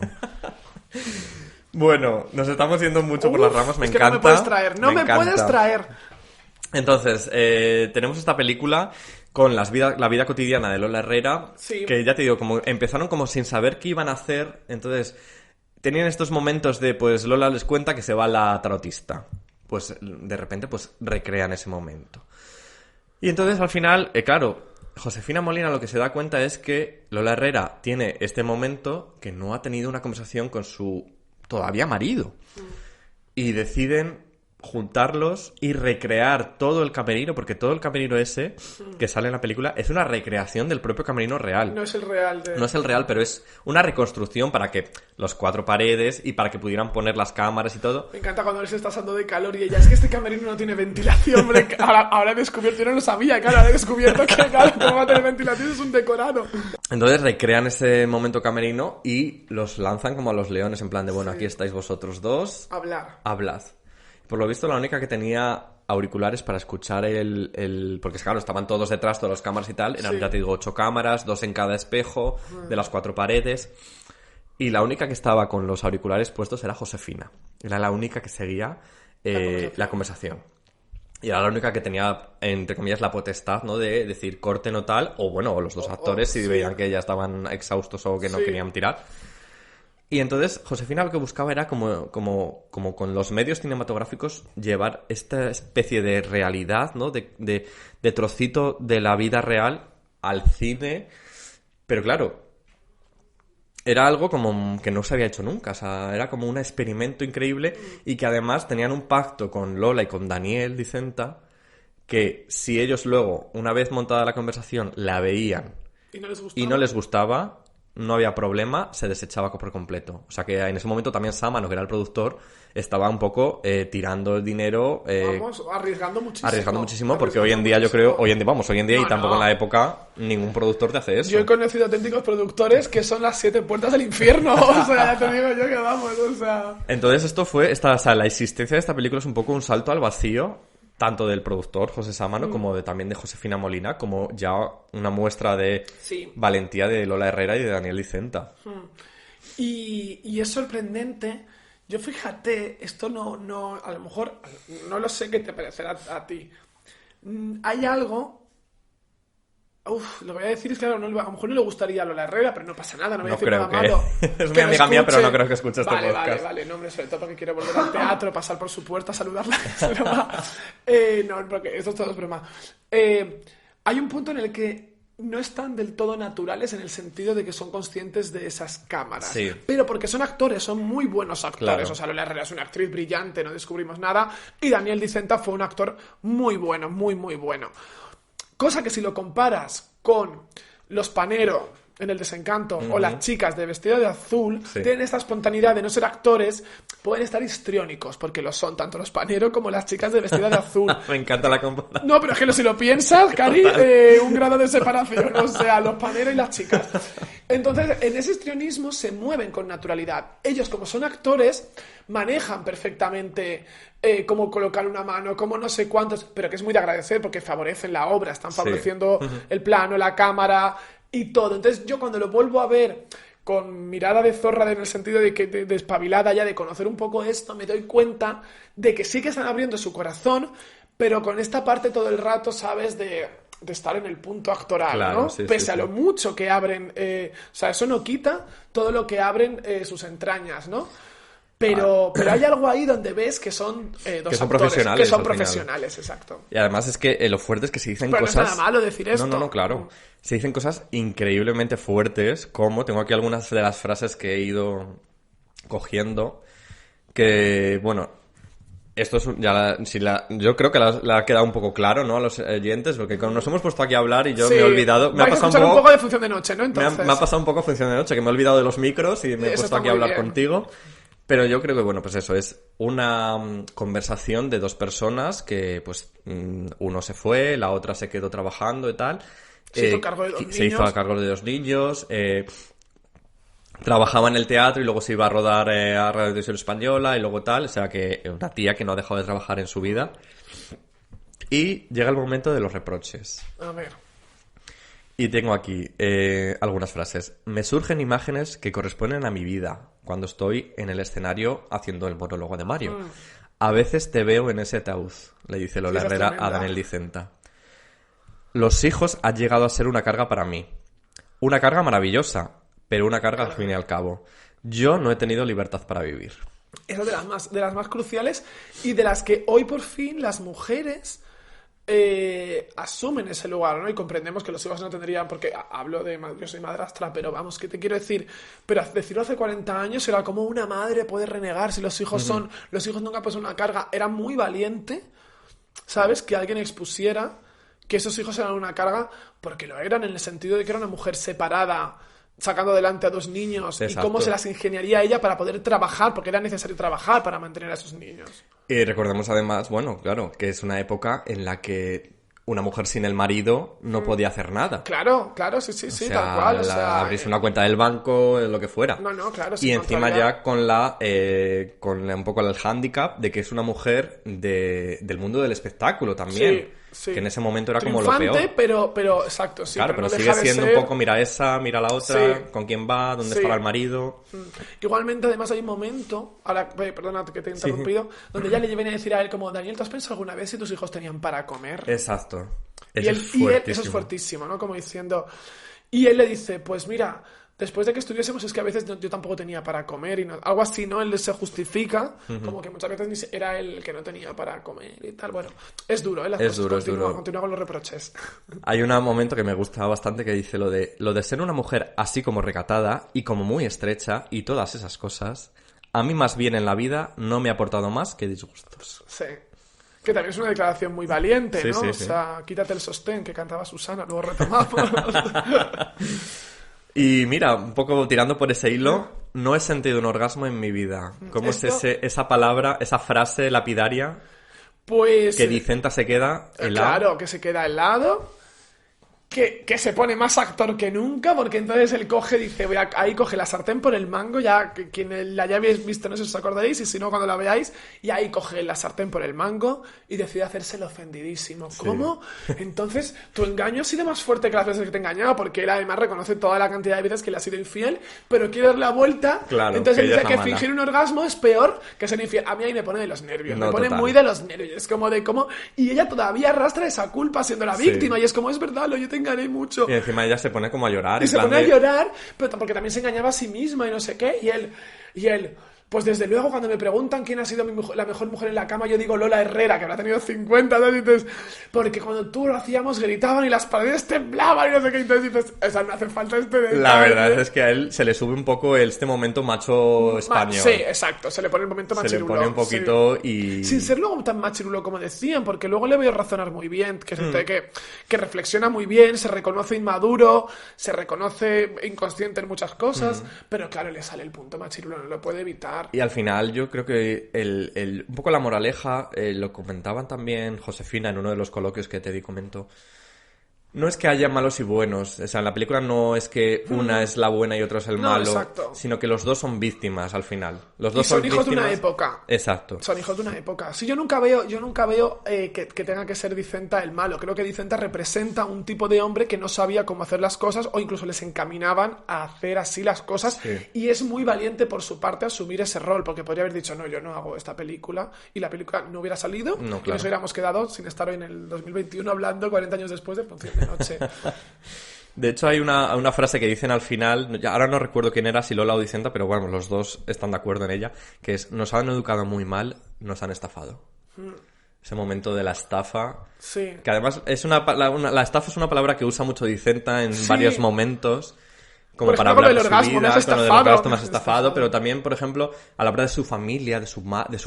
Bueno, nos estamos yendo mucho por las ramas, me es que encanta. no me puedes traer, no me encanta. puedes traer. Entonces, tenemos esta película con la vida cotidiana de Lola Herrera, Sí. que ya te digo, como empezaron como sin saber qué iban a hacer, entonces tenían estos momentos de, pues Lola les cuenta que se va la tarotista, pues de repente pues recrean ese momento. Y entonces al final, claro, Josefina Molina lo que se da cuenta es que Lola Herrera tiene este momento que no ha tenido una conversación con su todavía marido. Y deciden juntarlos y recrear todo el camerino, porque todo el camerino ese que sale en la película es una recreación del propio camerino real. No es el real de... No es el real, pero es una reconstrucción para que los 4 paredes y para que pudieran poner las cámaras y todo. Me encanta cuando él se está asando de calor y ella, es que este camerino no tiene ventilación, hombre. Ahora he descubierto, yo no lo sabía, claro, ahora he descubierto que, claro, cómo va a tener ventilación, es un decorado. Entonces recrean ese momento camerino y los lanzan como a los leones, en plan de, bueno, aquí estáis vosotros dos, Hablar. hablad. Por lo visto, la única que tenía auriculares para escuchar porque claro, estaban todos detrás, todas las cámaras y tal, eran, Sí. ya te digo, 8 cámaras, 2 en cada espejo, de las 4 paredes, y la única que estaba con los auriculares puestos era Josefina. Era la única que seguía la conversación. Y era la única que tenía, entre comillas, la potestad, ¿no? De decir corten o tal, o bueno, o los dos actores, si sí. veían que ya estaban exhaustos o que no Sí. querían tirar. Y entonces Josefina lo que buscaba era como con los medios cinematográficos llevar esta especie de realidad, ¿no? De trocito de la vida real al cine. Pero claro, era algo como que no se había hecho nunca. O sea, era como un experimento increíble y que además tenían un pacto con Lola y con Daniel Dicenta que si ellos luego, una vez montada la conversación, la veían Y no les gustó. y no les gustaba, no había problema, se desechaba por completo. O sea que en ese momento también Sámano, que era el productor, estaba un poco tirando el dinero, Vamos, arriesgando muchísimo. porque hoy en día yo creo, hoy en día No, y tampoco no. en la época, ningún productor te hace eso. Yo he conocido auténticos productores que son las 7 puertas del infierno. O sea, ya te digo yo que vamos, o sea... Entonces esto fue, o sea, la existencia de esta película es un poco un salto al vacío tanto del productor José Sámano como también de Josefina Molina, como ya una muestra de valentía de Lola Herrera y de Daniel Dicenta. Y es sorprendente. Yo fíjate, esto no, a lo mejor, no lo sé qué te parecerá a ti. Hay algo... lo voy a decir, claro, a lo mejor no le gustaría a Lola Herrera, pero no pasa nada, no voy a decir nada malo. Es mi amiga mía, pero no creo que escuche este podcast. Vale, no, hombre, sobre todo porque quiero volver al teatro, pasar por su puerta, saludarla. No, porque esto todo es broma. Hay un punto en el que no están del todo naturales en el sentido de que son conscientes de esas cámaras. Sí. Pero porque son actores, son muy buenos actores. Claro. O sea, Lola Herrera es una actriz brillante, no descubrimos nada. Y Daniel Dicenta fue un actor muy bueno, muy, muy bueno. Cosa que si lo comparas con los Panero en El Desencanto o las chicas de Vestido de Azul, tienen esta espontaneidad de no ser actores, pueden estar histriónicos, porque lo son tanto los Panero como las chicas de Vestido de Azul. Me encanta la comparación. No, pero es que si lo piensas, Cari, un grado de separación, o sea, los Panero y las chicas. Entonces, en ese histrionismo se mueven con naturalidad. Ellos, como son actores, manejan perfectamente cómo colocar una mano, cómo no sé cuántos, pero que es muy de agradecer porque favorecen la obra, están favoreciendo el plano, la cámara y todo. Entonces yo cuando lo vuelvo a ver con mirada de zorra en el sentido de que de espabilada ya, de conocer un poco esto, me doy cuenta de que sí que están abriendo su corazón, pero con esta parte todo el rato, ¿sabes? De estar en el punto actoral, claro, ¿no? Sí, Pese a lo mucho que abren, o sea, eso no quita todo lo que abren sus entrañas, ¿no? Pero hay algo ahí donde ves que son dos que son actores, profesionales, que son al profesionales, exacto. Y además es que lo fuerte es que se dicen Pero cosas... no es nada malo decir esto. No, claro. Se dicen cosas increíblemente fuertes, como tengo aquí algunas de las frases que he ido cogiendo, que, bueno, esto es yo creo que la ha quedado un poco claro, ¿no? A los oyentes, porque como nos hemos puesto aquí a hablar y yo me he olvidado... Me ha pasado un poco de Función de Noche, ¿no? Entonces... Me ha pasado un poco Función de Noche, que me he olvidado de los micros y me he puesto aquí a hablar contigo. Pero yo creo que, bueno, pues eso, es una conversación de dos personas que, pues, uno se fue, la otra se quedó trabajando y tal. Se hizo cargo de dos niños. Se hizo a cargo de 2 niños. Trabajaba en el teatro y luego se iba a rodar a Radio Televisión Española y luego tal. O sea, que una tía que no ha dejado de trabajar en su vida. Y llega el momento de los reproches. A ver. Y tengo aquí algunas frases. Me surgen imágenes que corresponden a mi vida cuando estoy en el escenario haciendo el monólogo de Mario. A veces te veo en ese ataúd, le dice Lola Herrera a Daniel Dicenta. Los hijos han llegado a ser una carga para mí. Una carga maravillosa, pero una carga al fin y al cabo. Yo no he tenido libertad para vivir. Esa es de las más cruciales y de las que hoy por fin las mujeres... asumen ese lugar, ¿no? Y comprendemos que los hijos no tendrían, porque hablo de yo soy madrastra, pero vamos, ¿qué te quiero decir? Pero decirlo hace 40 años era como una madre puede renegar si los hijos son, los hijos nunca pues una carga. Era muy valiente, ¿sabes? Que alguien expusiera que esos hijos eran una carga, porque lo eran en el sentido de que era una mujer separada, sacando adelante a 2 niños. Exacto. Y cómo se las ingeniaría ella para poder trabajar, porque era necesario trabajar para mantener a esos niños. Y recordemos además, bueno, claro, que es una época en la que una mujer sin el marido no podía hacer nada. Claro, sí, o sea, tal cual. O sea, abrirse una cuenta del banco, lo que fuera. No, claro. Y encima ya con un poco el hándicap de que es una mujer del mundo del espectáculo también. Sí. Que en ese momento era triunfante, como lo peor. pero exacto, sí. Claro, pero no sigue siendo ser... un poco, mira esa, mira la otra, con quién va, dónde estará el marido. Igualmente, además, hay un momento, ahora, perdona que te he interrumpido, donde ya le viene a decir a él como, Daniel, ¿tú has pensado alguna vez si tus hijos tenían para comer? Exacto. Y él, eso es fuertísimo, ¿no? Como diciendo... Y él le dice, pues mira... Después de que estuviésemos, es que a veces yo tampoco tenía para comer y no, algo así, ¿no? Él se justifica, como que muchas veces era él el que no tenía para comer y tal. Bueno, es duro, ¿eh? Es duro. Continúa con los reproches. Hay un momento que me gusta bastante que dice lo de ser una mujer así como recatada y como muy estrecha y todas esas cosas, a mí más bien en la vida no me ha aportado más que disgustos. Sí. Que también es una declaración muy valiente, ¿no? Sí. O sea, quítate el sostén que cantaba Susana, luego retomamos. Y mira, un poco tirando por ese hilo, no he sentido un orgasmo en mi vida. ¿Cómo es esa palabra, esa frase lapidaria? Pues... Que Dicenta se queda helado. Claro, que se queda helado. que se pone más actor que nunca, porque entonces él dice, ahí coge la sartén por el mango, ya que quien la hayáis visto no sé si os acordaréis, y si no cuando la veáis, y ahí coge la sartén por el mango y decide hacerse el ofendidísimo. Sí. ¿Cómo? Entonces, tu engaño ha sido más fuerte que las veces que te he engañado, porque él además reconoce toda la cantidad de veces que le ha sido infiel, pero quiere dar la vuelta, Claro, entonces que él ella dice es que la mala. fingir un orgasmo es peor que ser infiel. A mí ahí me pone de los nervios, No, me pone total. muy de los nervios, es como de cómo... Y ella todavía arrastra esa culpa siendo la Sí. víctima, y es como, es verdad, yo te engañé mucho. Y encima ella se pone como a llorar. Y en se plan pone a de- llorar, pero porque también se engañaba a sí misma y no sé qué. Y él, pues desde luego cuando me preguntan quién ha sido la mejor mujer en la cama, yo digo Lola Herrera, que habrá tenido 50, ¿no? Y dices, porque cuando tú lo hacíamos gritaban y las paredes temblaban y no sé qué. Entonces dices, esa no hace falta este detalle. La verdad es que a él se le sube un poco este momento macho español. Sí, exacto, se le pone el momento Se le machirulo. pone un poquito sí. y... Sin ser luego tan machirulo como decían, porque luego le veo razonar muy bien, que reflexiona muy bien, se reconoce inmaduro, se reconoce inconsciente en muchas cosas, pero claro, le sale el punto machirulo, no lo puede evitar. Y al final yo creo que un poco la moraleja, lo comentaban también Josefina en uno de los coloquios que te di comento. No es que haya malos y buenos, o sea, en la película no es que una es la buena y otro es el No, malo, exacto. sino que los dos son víctimas al final. Los Y dos son hijos de víctimas. una época. Exacto. Son hijos de una época. Sí, yo nunca veo que tenga que ser Dicenta el malo. Creo que Dicenta representa un tipo de hombre que no sabía cómo hacer las cosas o incluso les encaminaban a hacer así las cosas. Sí. Y es muy valiente por su parte asumir ese rol, porque podría haber dicho, no, yo no hago esta película y la película no hubiera salido No, y claro. nos hubiéramos quedado sin estar hoy en el 2021 hablando 40 años después de Función de Noche. De hecho, hay una frase que dicen al final, ahora no recuerdo quién era, si Lola o Dicenta, pero bueno, los dos están de acuerdo en ella, que es, nos han educado muy mal, nos han estafado. Ese momento de la estafa, Sí. que además es la estafa es una palabra que usa mucho Dicenta en Sí. varios momentos, como Por para ejemplo, hablar de con su el orgasmo, me vida, has con lo del estafado. orgasmo me has Me has estafado, estafado. pero también, por ejemplo, a la hora de su familia, de su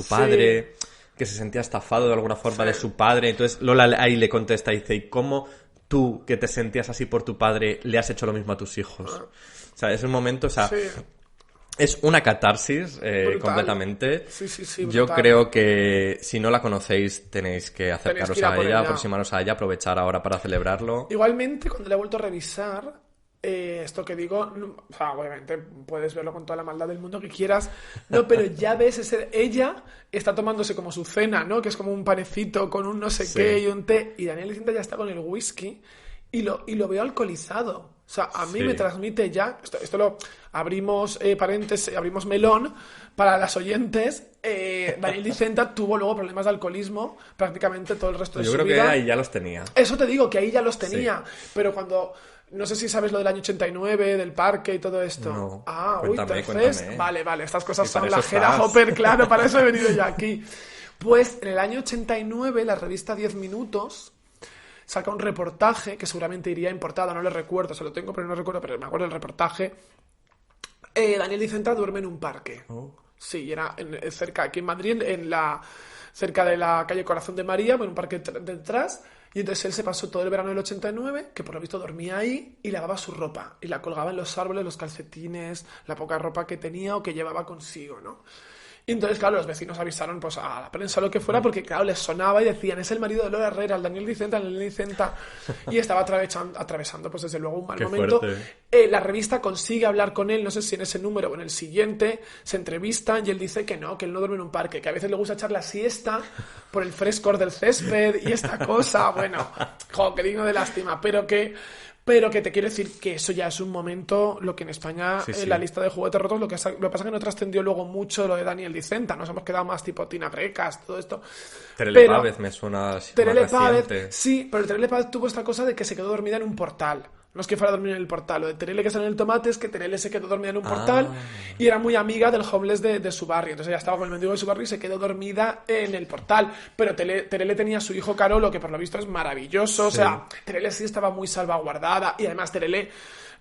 padre, que se sentía estafado de alguna forma, Sí. de su padre. Entonces Lola ahí le contesta y dice, ¿y cómo tú, que te sentías así por tu padre, le has hecho lo mismo a tus hijos? O sea, es un momento, o sea, Sí. es una catarsis Brutal. completamente. Sí, sí, sí, Yo brutal. creo que si no la conocéis tenéis que acercaros que ir a a por ella, ella. aproximaros a ella, aprovechar ahora para celebrarlo. Igualmente, cuando le he vuelto a revisar, esto que digo, o sea, obviamente puedes verlo con toda la maldad del mundo que quieras, no, pero ya ves, ella está tomándose como su cena, ¿no? Que es como un panecito con un no sé Sí. qué y un té, y Daniel Licinta ya está con el whisky y lo veo alcoholizado. O sea, a mí Sí. me transmite ya, esto lo abrimos paréntesis, abrimos melón para las oyentes. Daniel Licinta tuvo luego problemas de alcoholismo prácticamente todo el resto de Yo su creo que vida. ahí ya los tenía. Eso te digo, que ahí ya los tenía. Pero cuando... No sé si sabes lo del año 89, del parque y todo esto. No. Entonces... Cuéntame. Vale, estas cosas Y para son la eso Jera estás. Hopper, claro, para eso he venido yo aquí. Pues en el año 89, la revista 10 Minutos saca un reportaje, que seguramente iría importado, no lo recuerdo, se lo tengo, pero no recuerdo, pero me acuerdo del reportaje. Daniel Licinta duerme en un parque. Oh. Sí, era cerca, aquí en Madrid, cerca de la calle Corazón de María, en un parque detrás. Y entonces él se pasó todo el verano del 89, que por lo visto dormía ahí, y lavaba su ropa. Y la colgaba en los árboles, los calcetines, la poca ropa que tenía o que llevaba consigo, ¿no? Y entonces, claro, los vecinos avisaron pues a la prensa o lo que fuera, porque claro, les sonaba y decían, es el marido de Lola Herrera, el Daniel Licinta. Y estaba atravesando, pues desde luego, un mal Qué momento. fuerte. La revista consigue hablar con él, no sé si en ese número o en el siguiente, se entrevistan y él dice que no, que él no duerme en un parque, que a veces le gusta echar la siesta por el frescor del césped y esta cosa, bueno, que digno de lástima, pero que te quiero decir que eso ya es un momento, lo que en España, Sí, sí. en la lista de juguetes rotos, lo que pasa es que no trascendió luego mucho lo de Daniel Licinta, nos hemos quedado más tipo Tina Brecas, todo esto. Terele Pero- Pávez me suena así Terele más Pávez, reciente. sí, pero Terele Pávez tuvo esta cosa de que se quedó dormida en un portal. No es que fuera a dormir en el portal. Lo de Terele que sale en el tomate es que Terele se quedó dormida en un portal y era muy amiga del homeless de su barrio. Entonces ella estaba con el mendigo de su barrio y se quedó dormida en el portal. Pero Terele tenía a su hijo Carolo, que por lo visto es maravilloso. O sea, Terele sí estaba muy salvaguardada. Y además Terele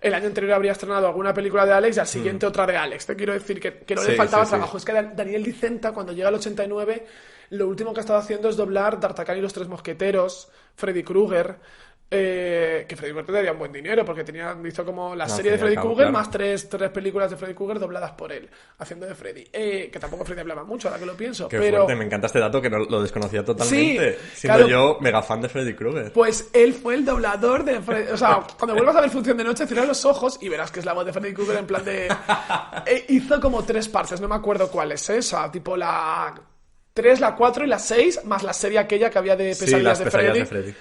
el año anterior habría estrenado alguna película de Alex y al siguiente otra de Alex. Te quiero decir que no le Sí, faltaba sí, sí. trabajo. Es que Daniel Licinta, cuando llega al 89, lo último que ha estado haciendo es doblar D'Artagnan y los Tres Mosqueteros, Freddy Krueger, que Freddy Krueger tenía un buen dinero porque hizo como la No, serie de al fin y Freddy al cabo, Krueger claro. más tres películas de Freddy Krueger dobladas por él, haciendo de Freddy. Que tampoco Freddy hablaba mucho, ahora que lo pienso. Qué pero fuerte, me encanta este dato que no lo desconocía sí, totalmente. Siendo claro, yo mega fan de Freddy Krueger. pues él fue el doblador de Freddy. O sea, cuando vuelvas a ver Función de Noche, cierra los ojos y verás que es la voz de Freddy Krueger en plan de... hizo como 3 partes, no me acuerdo cuáles, ¿eh? O sea, tipo la 3, la 4 y la 6, más la serie aquella que había de Sí, Pesadillas las de pesadillas Freddy. de Freddy.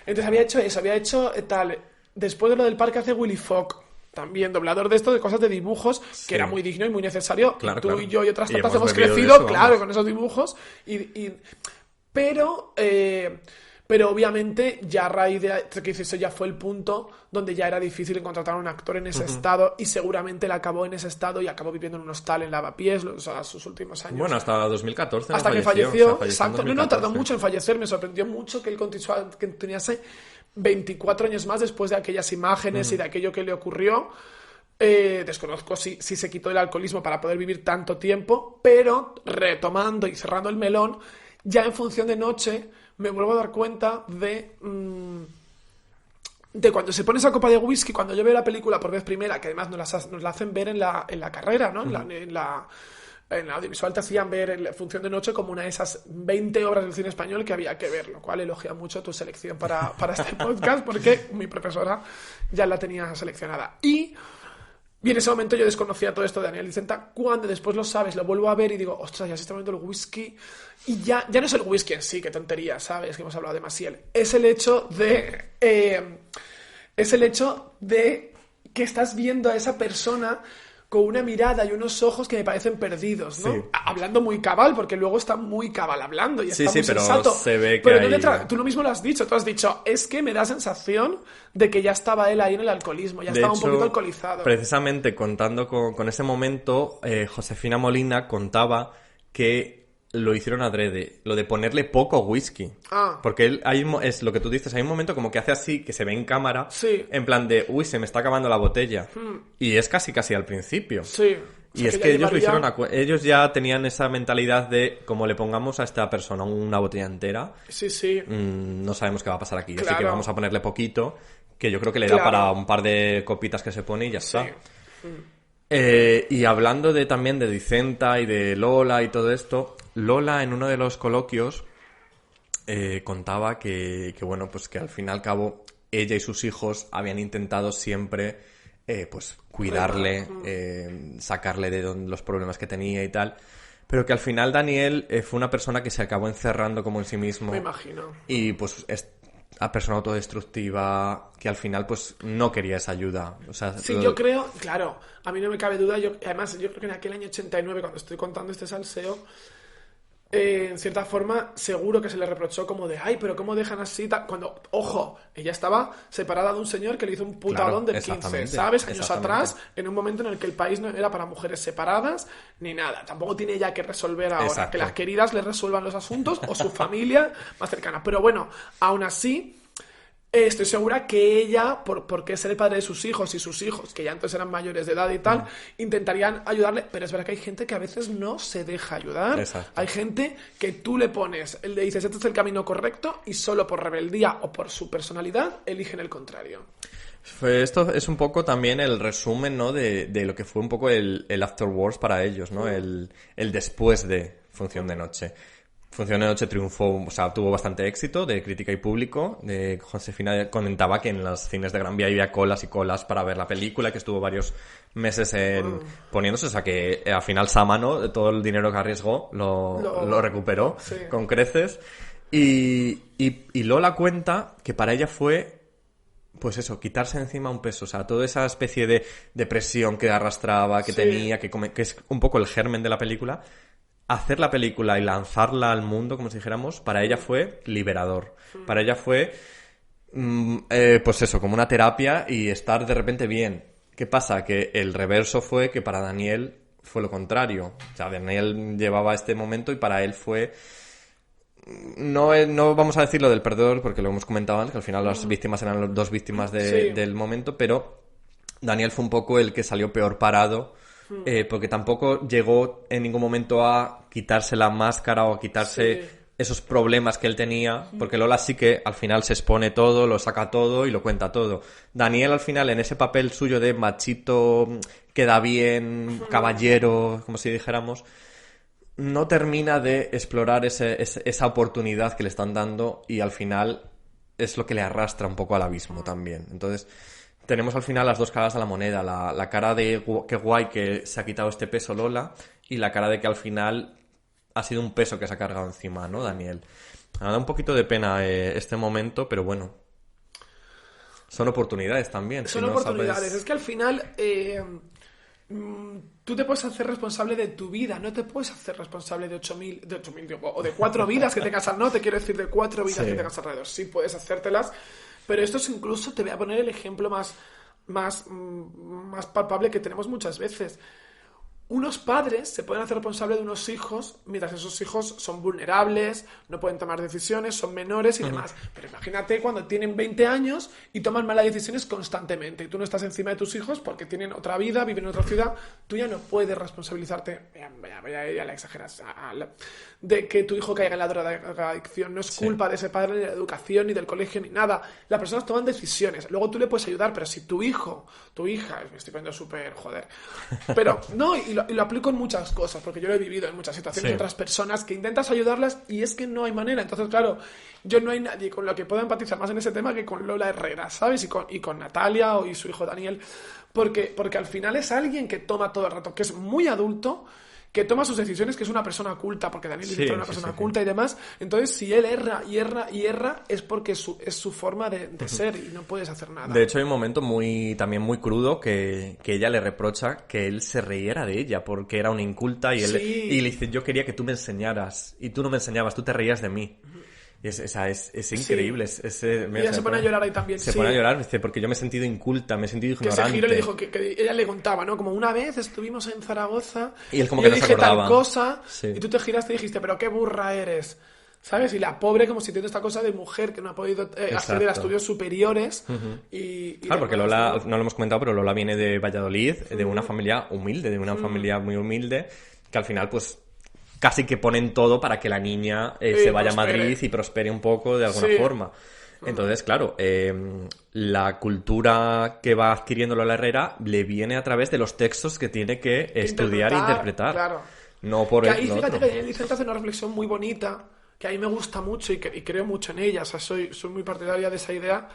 Entonces había hecho eso, había hecho tal. Después de lo del parque hace Willy Fogg, también doblador de esto, de cosas de dibujos, Sí. que era muy digno y muy necesario. Claro, Tú claro. y yo y otras Y tantas hemos hemos bebido de crecido, eso, claro, vamos. con esos dibujos. Pero obviamente ya a raíz de que dices, eso ya fue el punto donde ya era difícil encontrar a un actor en ese estado y seguramente él acabó en ese estado y acabó viviendo en un hostal en Lavapiés, o sea, sus últimos años. Bueno, hasta 2014 Hasta no que falleció. falleció, O sea, falleció en exacto. No, tardó 2014. mucho en fallecer. Me sorprendió mucho que él que tuviese 24 años más después de aquellas imágenes y de aquello que le ocurrió. Desconozco si se quitó el alcoholismo para poder vivir tanto tiempo, pero retomando y cerrando el melón, ya en Función de Noche me vuelvo a dar cuenta de cuando se pone esa copa de whisky, cuando yo veo la película por vez primera, que además nos la hacen ver en la carrera, ¿no? En la audiovisual te hacían ver la Función de Noche como una de esas 20 obras del cine español que había que ver, lo cual elogia mucho tu selección para este podcast, porque mi profesora ya la tenía seleccionada. Y en ese momento yo desconocía todo esto de Daniel Dicenta. Cuando después lo sabes, lo vuelvo a ver y digo, ostras, ya se está viendo el whisky. Y ya no es el whisky en sí, qué tontería, ¿sabes? Que hemos hablado de Maciel. Es el hecho de que estás viendo a esa persona con una mirada y unos ojos que me parecen perdidos, ¿no? Sí. Hablando muy cabal, porque luego está muy cabal hablando y Sí, está sí, muy pero sensato. se ve que Pero hay- tú lo mismo lo has dicho, tú has dicho, es que me da sensación de que ya estaba él ahí en el alcoholismo, ya De estaba un hecho, poquito alcoholizado. precisamente contando con ese momento, Josefina Molina contaba que lo hicieron adrede, lo de ponerle poco whisky. Ah. Porque él, es lo que tú dices, hay un momento como que hace así, que se ve en cámara, Sí. en plan de, uy, se me está acabando la botella. Y es casi al principio. Sí. O Y sea, es ya que ellos lo llevaría- hicieron, ellos ya tenían esa mentalidad de, como le pongamos a esta persona una botella entera, Sí, sí. no sabemos qué va a pasar aquí. Así Claro. que vamos a ponerle poquito, que yo creo que le da Claro. para un par de copitas que se pone y ya Sí. está. Y hablando también de Dicenta y de Lola y todo esto, Lola en uno de los coloquios contaba que bueno, pues que al fin y al cabo ella y sus hijos habían intentado siempre pues cuidarle, sacarle de los problemas que tenía y tal, pero que al final Daniel fue una persona que se acabó encerrando como en sí mismo Me imagino. y pues es una persona autodestructiva que al final pues no quería esa ayuda. O sea, Sí, yo creo, claro, a mí no me cabe duda, además yo creo que en aquel año 89, cuando estoy contando este salseo, en cierta forma, seguro que se le reprochó como de, ay, pero ¿cómo dejan así? Cuando, ojo, ella estaba separada de un señor que le hizo un putadón Claro, del 15, exactamente, ¿sabes? Años exactamente. atrás, en un momento en el que el país no era para mujeres separadas ni nada. Tampoco tiene ella que resolver ahora, Exacto. que las queridas le resuelvan los asuntos o su familia más cercana. Pero bueno, aún así, estoy segura que ella, porque es el padre de sus hijos y sus hijos, que ya entonces eran mayores de edad y tal, intentarían ayudarle, pero es verdad que hay gente que a veces no se deja ayudar. Exacto. Hay gente que tú le pones, le dices, este es el camino correcto, y solo por rebeldía o por su personalidad eligen el contrario. Esto es un poco también el resumen, ¿no? de lo que fue un poco el afterwards para ellos, ¿no? El después de Función de Noche. Función de Noche triunfó, o sea, tuvo bastante éxito de crítica y público. Josefina comentaba que en los cines de Gran Vía había colas y colas para ver la película, que estuvo varios meses poniéndose, o sea que al final Sama, ¿no? Todo el dinero que arriesgó lo recuperó sí. con creces. Y Lola cuenta que para ella fue, pues eso, quitarse de encima un peso, o sea, toda esa especie de depresión que arrastraba, que Sí. tenía, que es un poco el germen de la película. Hacer la película y lanzarla al mundo, como si dijéramos, para ella fue liberador. Para ella fue, pues eso, como una terapia y estar de repente bien. ¿Qué pasa? Que el reverso fue que para Daniel fue lo contrario. O sea, Daniel llevaba este momento y para él fue... No vamos a decir lo del perdedor, porque lo hemos comentado antes, que al final las víctimas eran las dos víctimas Sí. del momento, pero Daniel fue un poco el que salió peor parado, porque tampoco llegó en ningún momento a quitarse la máscara o a quitarse Sí. esos problemas que él tenía, porque Lola sí que al final se expone todo, lo saca todo y lo cuenta todo. Daniel al final en ese papel suyo de machito, queda bien, caballero, como si dijéramos, no termina de explorar esa oportunidad que le están dando y al final es lo que le arrastra un poco al abismo también. Entonces tenemos al final las dos caras de la moneda, la cara de qué guay que se ha quitado este peso Lola y la cara de que al final ha sido un peso que se ha cargado encima, ¿no, Daniel? Me da un poquito de pena este momento, pero bueno, son oportunidades también. Son si no oportunidades. sabes... Es que al final tú te puedes hacer responsable de tu vida, no te puedes hacer responsable de 8.000 o de 4 vidas que tengas no, te quiero decir de 4 vidas que tengas alrededor. Sí, puedes hacértelas, pero esto es incluso, te voy a poner el ejemplo más palpable que tenemos muchas veces. Unos padres se pueden hacer responsables de unos hijos mientras esos hijos son vulnerables, no pueden tomar decisiones, son menores y demás. Pero imagínate cuando tienen 20 años y toman malas decisiones constantemente y tú no estás encima de tus hijos porque tienen otra vida, viven en otra ciudad, tú ya no puedes responsabilizarte, ya la exageras, de que tu hijo caiga en la drogadicción. No es culpa de ese padre, ni de la educación, ni del colegio, ni nada. Las personas toman decisiones. Luego tú le puedes ayudar, pero si tu hijo, tu hija, me estoy poniendo súper, pero no, y lo aplico en muchas cosas, porque yo lo he vivido en muchas situaciones de otras personas que intentas ayudarlas y es que no hay manera. Entonces, claro, yo no hay nadie con lo que pueda empatizar más en ese tema que con Lola Herrera, ¿sabes? Y con Natalia y su hijo Daniel, porque al final es alguien que toma todo el rato, que es muy adulto, que toma sus decisiones, que es una persona culta, porque Daniel es una persona culta y demás. Entonces, si él erra es porque es su forma de ser y no puedes hacer nada. De hecho, hay un momento también muy crudo que ella le reprocha que él se riera de ella porque era una inculta y le dice, yo quería que tú me enseñaras y tú no me enseñabas, tú te reías de mí. Y es increíble. Y ella se pone a llorar ahí también. Se pone a llorar, dice, porque yo me he sentido inculta, me he sentido ignorante. Que ese giro le dijo que ella le contaba, ¿no? Como una vez estuvimos en Zaragoza y él como y que yo no se dije acordaba. tal cosa y tú te giraste y dijiste, pero qué burra eres, ¿sabes? Y la pobre como sintiendo esta cosa de mujer que no ha podido acceder a estudios superiores claro, porque Lola, no lo hemos comentado, pero Lola viene de Valladolid, de una familia humilde, de una familia muy humilde, que al final pues casi que ponen todo para que la niña se vaya a Madrid y prospere un poco de alguna forma. Entonces, claro, la cultura que va adquiriendo Lola Herrera le viene a través de los textos que tiene que estudiar e interpretar. Claro. No por que ahí, fíjate que Vicente hace una reflexión muy bonita, que a mí me gusta mucho y creo mucho en ella. O sea, soy muy partidaria de esa idea.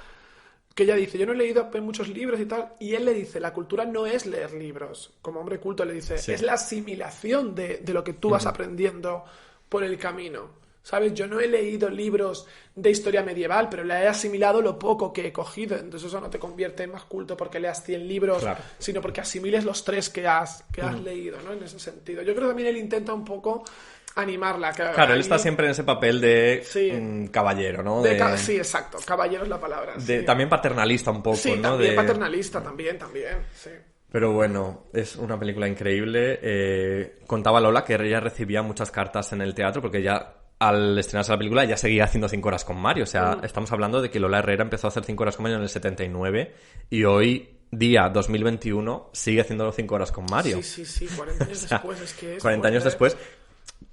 Que ella dice, yo no he leído muchos libros y tal, y él le dice, la cultura no es leer libros, como hombre culto le dice, es la asimilación de lo que tú vas aprendiendo por el camino, ¿sabes? Yo no he leído libros de historia medieval, pero le he asimilado lo poco que he cogido, entonces eso no te convierte en más culto porque leas 100 libros, sino porque asimiles los 3 que has leído, ¿no? En ese sentido. Yo creo que también él intenta un poco animarla. Claro, él está siempre en ese papel de caballero, ¿no? Sí, exacto. Caballero es la palabra. También paternalista un poco, sí, ¿no? También paternalista, también, sí. Pero bueno, es una película increíble. Contaba Lola que ella recibía muchas cartas en el teatro porque ya al estrenarse la película ya seguía haciendo 5 horas con Mario. O sea, estamos hablando de que Lola Herrera empezó a hacer 5 horas con Mario en el 79 y hoy, día 2021, sigue haciendo 5 horas con Mario. Sí, 40 años después. Es que es 40 años después.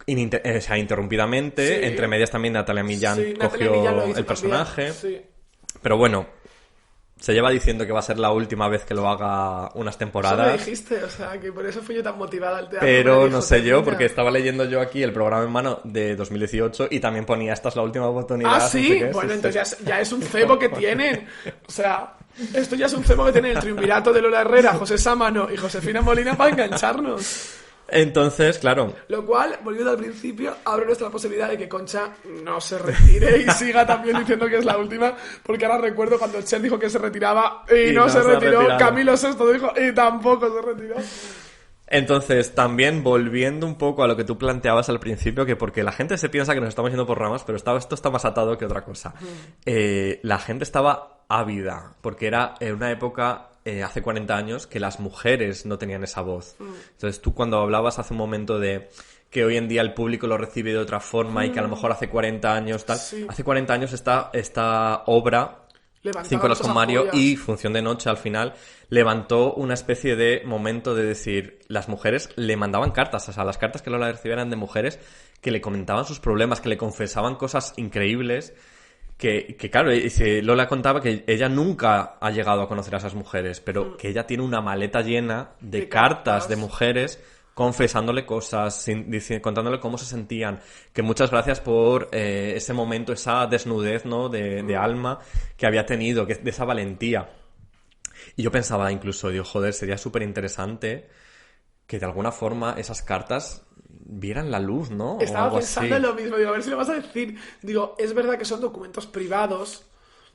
Interrumpidamente, entre medias también Natalia Millán cogió el personaje. Pero bueno, se lleva diciendo que va a ser la última vez que lo haga unas temporadas. Eso me dijiste, o sea, que por eso fui yo tan motivada al teatro. Pero no sé yo, porque estaba leyendo yo aquí el programa en mano de 2018 y también ponía, esta es la última oportunidad. ¿Ah, sí? No sé bueno, entonces ya es un cebo que tienen. O sea, esto ya es un cebo que tiene el triunvirato de Lola Herrera, José Sámano y Josefina Molina para engancharnos. Entonces, claro. Lo cual, volviendo al principio, abre nuestra posibilidad de que Concha no se retire y siga también diciendo que es la última, porque ahora recuerdo cuando Cher dijo que se retiraba y no se retiró, Camilo Sesto dijo y tampoco se retiró. Entonces, también volviendo un poco a lo que tú planteabas al principio, que porque la gente se piensa que nos estamos yendo por ramas, pero esto está más atado que otra cosa. La gente estaba ávida, porque era una época... hace 40 años que las mujeres no tenían esa voz. Entonces tú cuando hablabas hace un momento de que hoy en día el público lo recibe de otra forma y que a lo mejor hace 40 años tal, hace 40 años esta obra Levantaba 5 horas muchas con Mario ampollas. y Función de Noche al final levantó una especie de momento de decir, las mujeres le mandaban cartas, o sea, las cartas que Lola recibía eran de mujeres que le comentaban sus problemas, que le confesaban cosas increíbles, que claro, Lola contaba que ella nunca ha llegado a conocer a esas mujeres, pero que ella tiene una maleta llena de cartas de mujeres confesándole cosas, contándole cómo se sentían, que muchas gracias por ese momento, esa desnudez, ¿no? de alma que había tenido, de esa valentía. Y yo pensaba incluso, digo, joder, sería súper interesante que de alguna forma esas cartas vieran la luz, ¿no? O Estaba algo pensando así. en lo mismo, digo, a ver si lo vas a decir. Digo, es verdad que son documentos privados,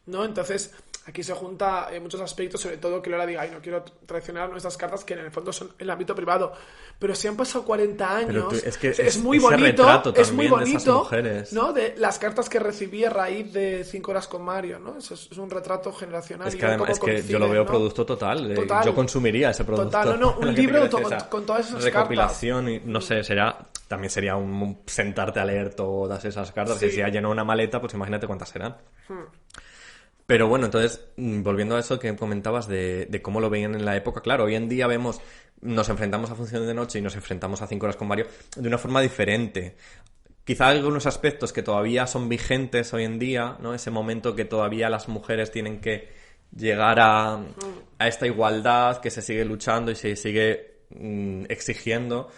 ¿no? Entonces, aquí se junta muchos aspectos, sobre todo que Lola diga, ay, no quiero traicionar nuestras cartas, que en el fondo son en el ámbito privado. Pero si han pasado 40 Pero años, es que es muy ese bonito, retrato es muy también de esas bonito, mujeres. ¿no? De las cartas que recibí a raíz de 5 horas con Mario, ¿no? Eso es un retrato generacional. Es y que ver además cómo es que yo lo coinciden, veo ¿no? producto total. Total. Yo consumiría ese producto. Total, no, un Lo que te libro quiero decir, con todas esas recopilación y no sé, también sería un sentarte a leer todas esas cartas. Sí. Que si ha llenado una maleta, pues imagínate cuántas serán. Pero bueno, entonces, volviendo a eso que comentabas de cómo lo veían en la época, claro, hoy en día nos enfrentamos a Función de Noche y nos enfrentamos a 5 horas con Mario de una forma diferente. Quizá hay algunos aspectos que todavía son vigentes hoy en día, ¿no? Ese momento que todavía las mujeres tienen que llegar a esta igualdad, que se sigue luchando y se sigue exigiendo.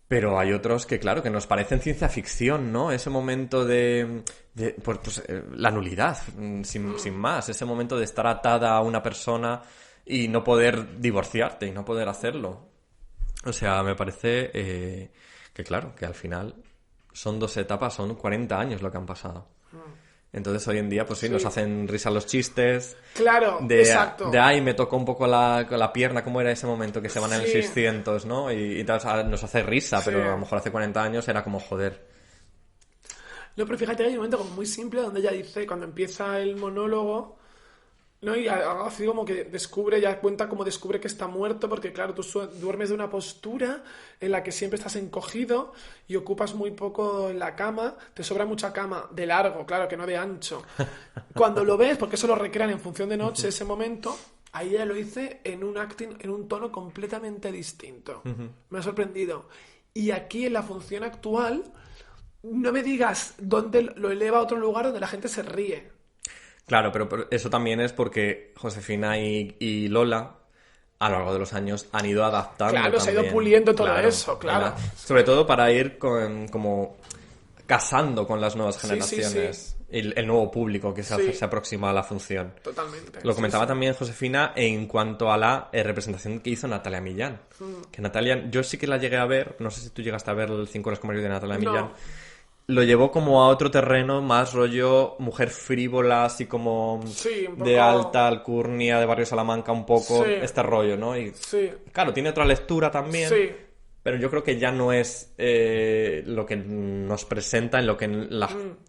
Pero hay otros que, claro, que nos parecen ciencia ficción, ¿no? Ese momento la nulidad, sin más. Ese momento de estar atada a una persona y no poder divorciarte y no poder hacerlo. O sea, me parece que, claro, que al final son 2 etapas, son 40 años lo que han pasado. Entonces hoy en día, pues sí, nos hacen risa los chistes. Claro, exacto. Ay, me tocó un poco la pierna, ¿cómo era ese momento? Que se van en el Sí. 600, ¿no? Y tal, nos hace risa, pero Sí. a lo mejor hace 40 años era como, joder. No, pero fíjate que hay un momento como muy simple donde ella dice, cuando empieza el monólogo, ¿no? Y algo así como que ya cuenta como descubre que está muerto, porque claro, tú duermes de una postura en la que siempre estás encogido y ocupas muy poco en la cama, te sobra mucha cama, de largo, claro, que no de ancho. Cuando lo ves, porque eso lo recrean en Función de Noche, ese momento, ahí ella lo dice en un acting, en un tono completamente distinto. Me ha sorprendido. Y aquí en la función actual, no me digas dónde lo eleva a otro lugar donde la gente se ríe. Claro, pero eso también es porque Josefina y Lola, a lo largo de los años, han ido adaptando. Claro, se ha ido también. puliendo todo eso, claro. Sobre todo para ir como casando con las nuevas Sí, generaciones. sí. Y el nuevo público que Sí. se aproxima a la función. Totalmente. Lo comentaba Sí, sí. también Josefina en cuanto a la representación que hizo Natalia Millán. Que Natalia, yo sí que la llegué a ver, no sé si tú llegaste a ver el 5 horas con Mario de Natalia No. Millán. Lo llevó como a otro terreno, más rollo mujer frívola, así como Sí, un de poco- alta alcurnia, de barrio Salamanca, un poco Sí. este rollo, ¿no? Y Sí. claro, tiene otra lectura también. Sí. Pero yo creo que ya no es lo que nos presenta en lo que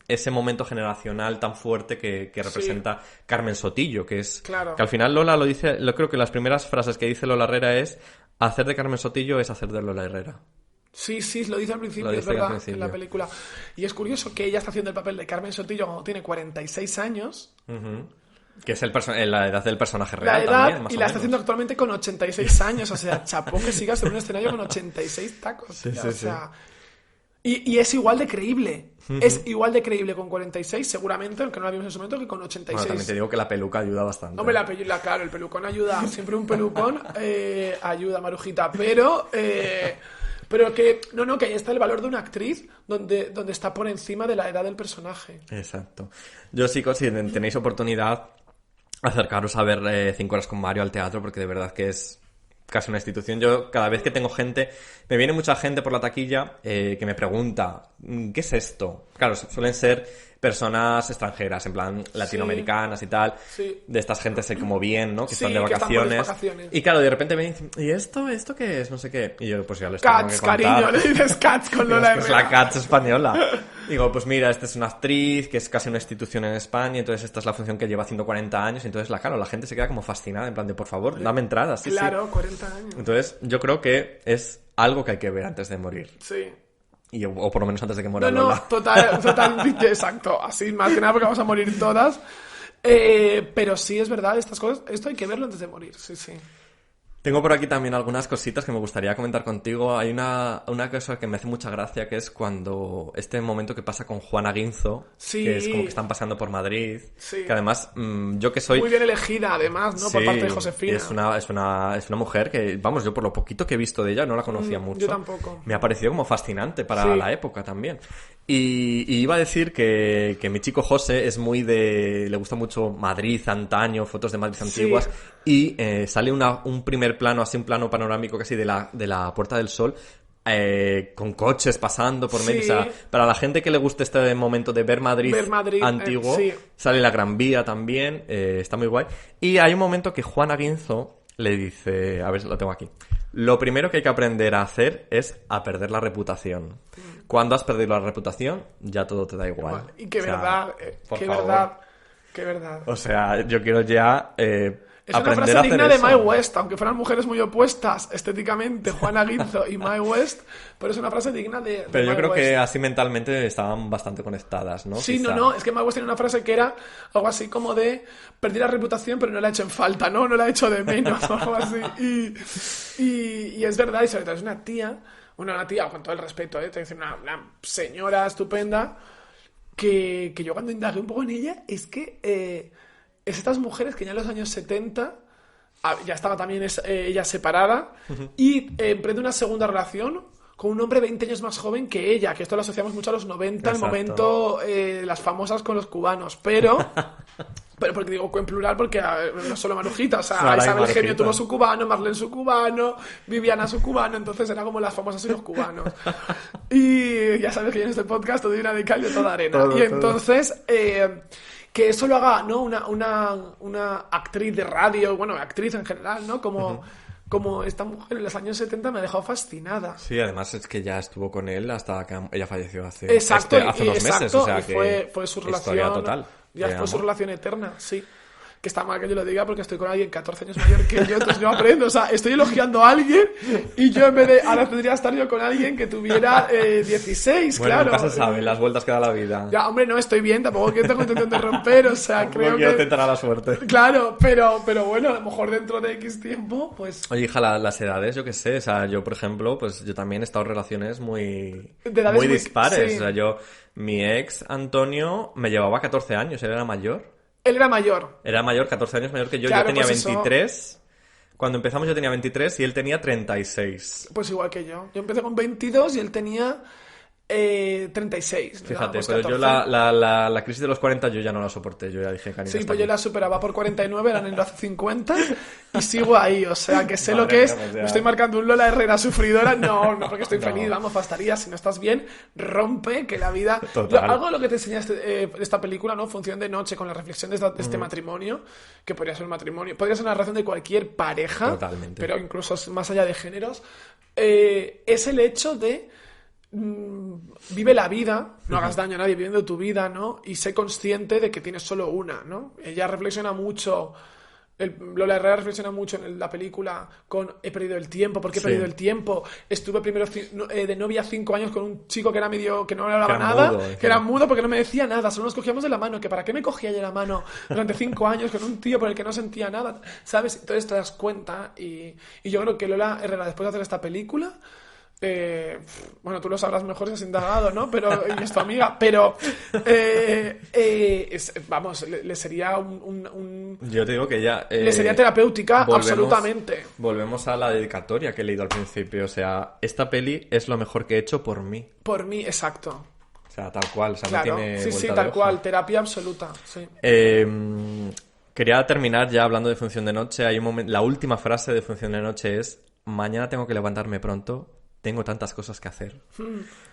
ese momento generacional tan fuerte que representa Carmen Sotillo, que es Claro. que al final Lola lo dice, creo que las primeras frases que dice Lola Herrera es hacer de Carmen Sotillo es hacer de Lola Herrera. Sí, lo dice al principio, Lo es dice al verdad, principio. en la película. Y es curioso que ella está haciendo el papel de Carmen Sotillo cuando tiene 46 años. Que es la edad del personaje La real edad, también, más y o la está menos. haciendo actualmente con 86 años. O sea, chapó que sigas en un escenario con 86 tacos. Sí, tía, sí, o sea, y es igual de creíble. Es igual de creíble con 46, seguramente, aunque no la vimos en su momento, que con 86. Bueno, también te digo que la peluca ayuda bastante. Hombre, claro, el pelucón ayuda. Siempre un pelucón ayuda, Marujita. Pero que, que ahí está el valor de una actriz donde está por encima de la edad del personaje. Exacto. Yo, chicos, si tenéis oportunidad, acercaros a ver 5 horas con Mario al teatro, porque de verdad que es casi una institución. Yo, cada vez que tengo gente, me viene mucha gente por la taquilla que me pregunta, ¿qué es esto? Claro, suelen ser personas extranjeras, en plan latinoamericanas y tal, Sí. de estas gentes como bien, ¿no? Que Sí, están de que están por vacaciones. vacaciones. Y claro, de repente me dicen, ¿y esto qué es? No sé qué. Y yo, pues ya les tengo Cats, que contar. cariño, le dices Cats con Digo, Lola es Herrera. la Cats española. Digo, pues mira, esta es una actriz que es casi una institución en España, entonces esta es la función que lleva haciendo 40 años, y entonces la gente se queda como fascinada, en plan de, por favor, dame entradas. Sí, Claro, sí. 40 años. Entonces, yo creo que es algo que hay que ver antes de morir. Sí. O por lo menos antes de que muera No, Lola. total, exacto. Así, más que nada porque vamos a morir todas. Pero sí, es verdad, estas cosas, esto hay que verlo antes de morir, sí, sí. Tengo por aquí también algunas cositas que me gustaría comentar contigo. Hay una cosa que me hace mucha gracia, que es cuando este momento que pasa con Juana Guinzo, Sí. que es como que están paseando por Madrid, Sí. que además yo que soy... Muy bien elegida, además, ¿no? Por Sí, parte de Josefina. es una mujer que, vamos, yo por lo poquito que he visto de ella no la conocía mucho. Yo tampoco. Me ha parecido como fascinante para Sí. la época también. Y iba a decir que mi chico José es muy de... Le gusta mucho Madrid antaño, fotos de Madrid antiguas. Y sale un primer plano, así un plano panorámico casi de la Puerta del Sol, con coches pasando por medio. Sí. O sea, para la gente que le guste este momento de ver Madrid, antiguo, sí. sale la Gran Vía también, está muy guay. Y hay un momento que Juana Guinzo le dice, a ver, lo tengo aquí. Lo primero que hay que aprender a hacer es a perder la reputación. Cuando has perdido la reputación, ya todo te da igual. Y qué O sea, verdad, por qué favor. verdad, qué verdad. O sea, yo quiero ya Es una aprender frase a hacer digna de eso. Mae West, aunque fueran mujeres muy opuestas estéticamente, Juana Guinzo y Mae West, pero es una frase digna de Pero yo Mae creo West. que así mentalmente estaban bastante conectadas, ¿no? Sí, Quizá. no, es que Mae West tiene una frase que era algo así como de perdí la reputación pero no la he hecho en falta, ¿no? No la he hecho de menos o algo así. Y es verdad, y sobre todo es una tía, con todo el respeto, te voy a decir, una señora estupenda, que yo cuando indagué un poco en ella, es que es estas mujeres que ya en los años 70 ya estaba también ella separada y emprende una segunda relación con un hombre 20 años más joven que ella, que esto lo asociamos mucho a los 90, Exacto. el momento las famosas con los cubanos, pero porque digo en plural porque no solo Marujita, o sea, Sara y Isabel Marujita. Genio tuvo su cubano, Marlene su cubano, Viviana su cubano, entonces era como las famosas y los cubanos. Y ya sabes que yo en este podcast todo una de cal y de toda arena. Todo, Y entonces que eso lo haga, ¿no? Una actriz de radio, bueno, actriz en general, ¿no? Como esta mujer en los años 70 me ha dejado fascinada. Sí, además es que ya estuvo con él hasta que ella falleció hace Exacto, hace unos meses, o sea y que fue su historia relación. total. Ya de fue su amor. relación eterna, sí. Que está mal que yo lo diga porque estoy con alguien 14 años mayor que yo, entonces yo aprendo. O sea, estoy elogiando a alguien y yo en vez de... Ahora tendría que estar yo con alguien que tuviera 16, Bueno, claro. nunca se sabe, las vueltas que da la vida. Ya, hombre, no estoy bien, tampoco que tengo intención de romper, o sea, Tampoco creo quiero que... tentar a la suerte. Claro, pero bueno, a lo mejor dentro de X tiempo, pues... Oye, hija, las edades, yo qué sé, o sea, yo, por ejemplo, pues yo también he estado en relaciones muy De edades muy- dispares. sí. O sea, mi ex, Antonio, me llevaba 14 años, él era mayor. Él era mayor. Era mayor, 14 años mayor que yo. Claro, Yo tenía pues eso- 23. Cuando empezamos yo tenía 23 y él tenía 36. Pues igual que yo. Yo empecé con 22 y él tenía 36. Fíjate, pues pero yo 14. la crisis de los 40 yo ya no la soporté. Yo ya dije, cariño, Sí, hasta pues yo aquí. la superaba por 49, eran en hace 50 y sigo ahí, o sea, que sé Madre lo que mía, es. pues ya. Me estoy marcando un Lola Herrera sufridora. No, porque estoy No. feliz, vamos, bastaría. Si no estás bien, rompe, que la vida... Total. Algo de lo que te enseña esta película, ¿no? Función de noche, con la reflexión de este matrimonio, que podría ser un matrimonio, podría ser una relación de cualquier pareja, Totalmente. pero incluso más allá de géneros, es el hecho de... vive la vida, no hagas daño a nadie viviendo tu vida, ¿no? Y sé consciente de que tienes solo una, ¿no? Ella reflexiona mucho, Lola Herrera reflexiona mucho en la película con he perdido el tiempo, ¿por qué he Sí. perdido el tiempo? Estuve primero de novia 5 años con un chico que era medio, que no hablaba Que era nada, mudo, que era mudo porque no me decía nada, solo nos cogíamos de la mano, que para qué me cogía yo la mano durante 5 años con un tío por el que no sentía nada, ¿sabes? Entonces te das cuenta y yo creo que Lola Herrera, después de hacer esta película, bueno, tú lo sabrás mejor si has indagado, ¿no? Pero, y es tu amiga, pero vamos, le sería Yo te digo que ya... le sería terapéutica absolutamente. Volvemos a la dedicatoria que he leído al principio. O sea, esta peli es lo mejor que he hecho por mí. Por mí, exacto. O sea, tal cual. O sea, Claro, no tiene sí, vuelta de tal hoja. cual, terapia absoluta, sí. Quería terminar ya hablando de Función de Noche. Hay un momento, la última frase de Función de Noche es: mañana tengo que levantarme pronto, tengo tantas cosas que hacer.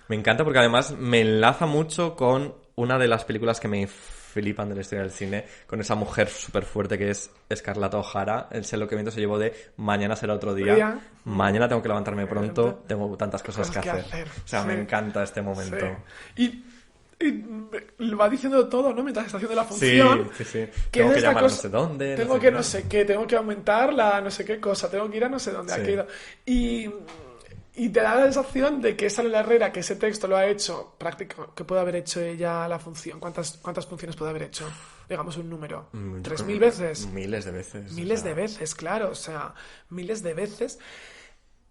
Me encanta porque además me enlaza mucho con una de las películas que me flipan de la historia del cine, con esa mujer súper fuerte que es Scarlett O'Hara. El Sé lo que viento se llevó de mañana será otro día, mañana tengo que levantarme pronto, tengo tantas cosas que hacer. O sea, sí. me encanta este momento. Sí. Y lo va diciendo todo, ¿no? Mientras está haciendo la función. Sí. Que Tengo es que esta llamar cosa- no sé dónde. Tengo que qué. no sé qué, tengo que aumentar la no sé qué cosa, tengo que ir a no sé dónde, Sí. aquello. Y te da la sensación de que esa Lola Herrera, que ese texto lo ha hecho práctico, que puede haber hecho ella la función. ¿Cuántas funciones puede haber hecho? digamos un número. 3.000 veces. Miles de veces. Miles de veces, claro, o sea, miles de veces.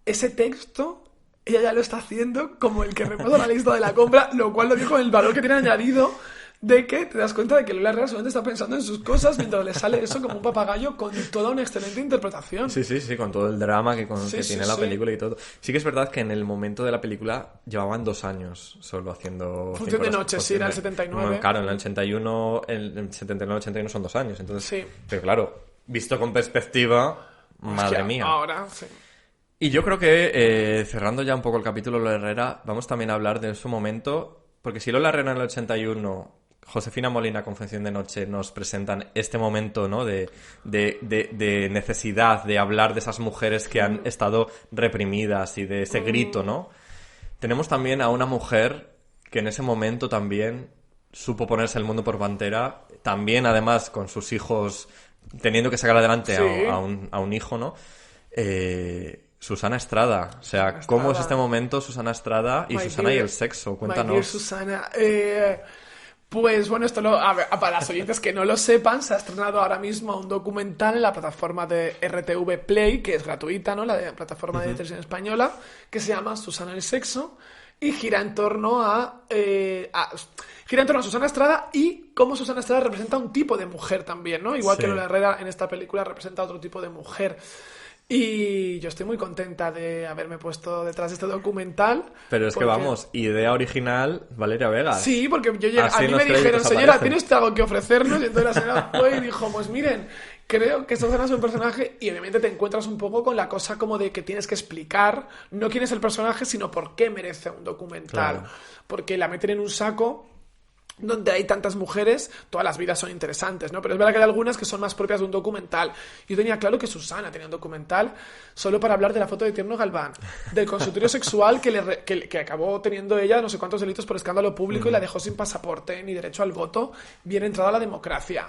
Ese texto, ella ya lo está haciendo como el que repasa la lista de la compra, lo cual lo dijo con el valor que tiene añadido de que te das cuenta de que Lola Herrera solamente está pensando en sus cosas mientras le sale eso como un papagayo con toda una excelente interpretación. Sí, con todo el drama que tiene la película y todo. Sí que es verdad que en el momento de la película llevaban 2 años solo haciendo... Función de noche, sí, era el 79. Bueno, claro, en el 81, el 79-81 son 2 años, entonces... Sí. Pero claro, visto con perspectiva, madre mía. Ahora, sí. Y yo creo que, cerrando ya un poco el capítulo Lola Herrera, vamos también a hablar de su momento, porque si Lola Herrera en el 81... Josefina Molina con Función de Noche nos presentan este momento, ¿no? de necesidad de hablar de esas mujeres que han estado reprimidas y de ese grito, ¿no? Tenemos también a una mujer que en ese momento también supo ponerse el mundo por pantera, también además con sus hijos teniendo que sacar adelante a un hijo, ¿no? Susana Estrada. O sea, ¿cómo es este momento Susana Estrada y Susana y el sexo? Cuéntanos. My dear Susana, pues bueno, para los oyentes que no lo sepan, se ha estrenado ahora mismo un documental en la plataforma de RTV Play, que es gratuita, ¿no? La plataforma de televisión española, que se llama Susana el sexo, y gira en torno a Susana Estrada y cómo Susana Estrada representa un tipo de mujer también, ¿no? Igual que Lola Herrera en esta película representa otro tipo de mujer. Y yo estoy muy contenta de haberme puesto detrás de este documental. Pero es que vamos, idea original, Valeria Vega. Sí, porque a mí me dijeron, señora, ¿tiene usted algo que ofrecernos? Y entonces la señora fue y dijo, pues miren, creo que Susana es un personaje y obviamente te encuentras un poco con la cosa como de que tienes que explicar no quién es el personaje, sino por qué merece un documental. Claro. Porque la meten en un saco donde hay tantas mujeres, todas las vidas son interesantes, ¿no? Pero es verdad que hay algunas que son más propias de un documental. Yo tenía claro que Susana tenía un documental solo para hablar de la foto de Tierno Galván, del consultorio sexual que acabó teniendo ella no sé cuántos delitos por escándalo público y la dejó sin pasaporte ni derecho al voto, bien entrada a la democracia.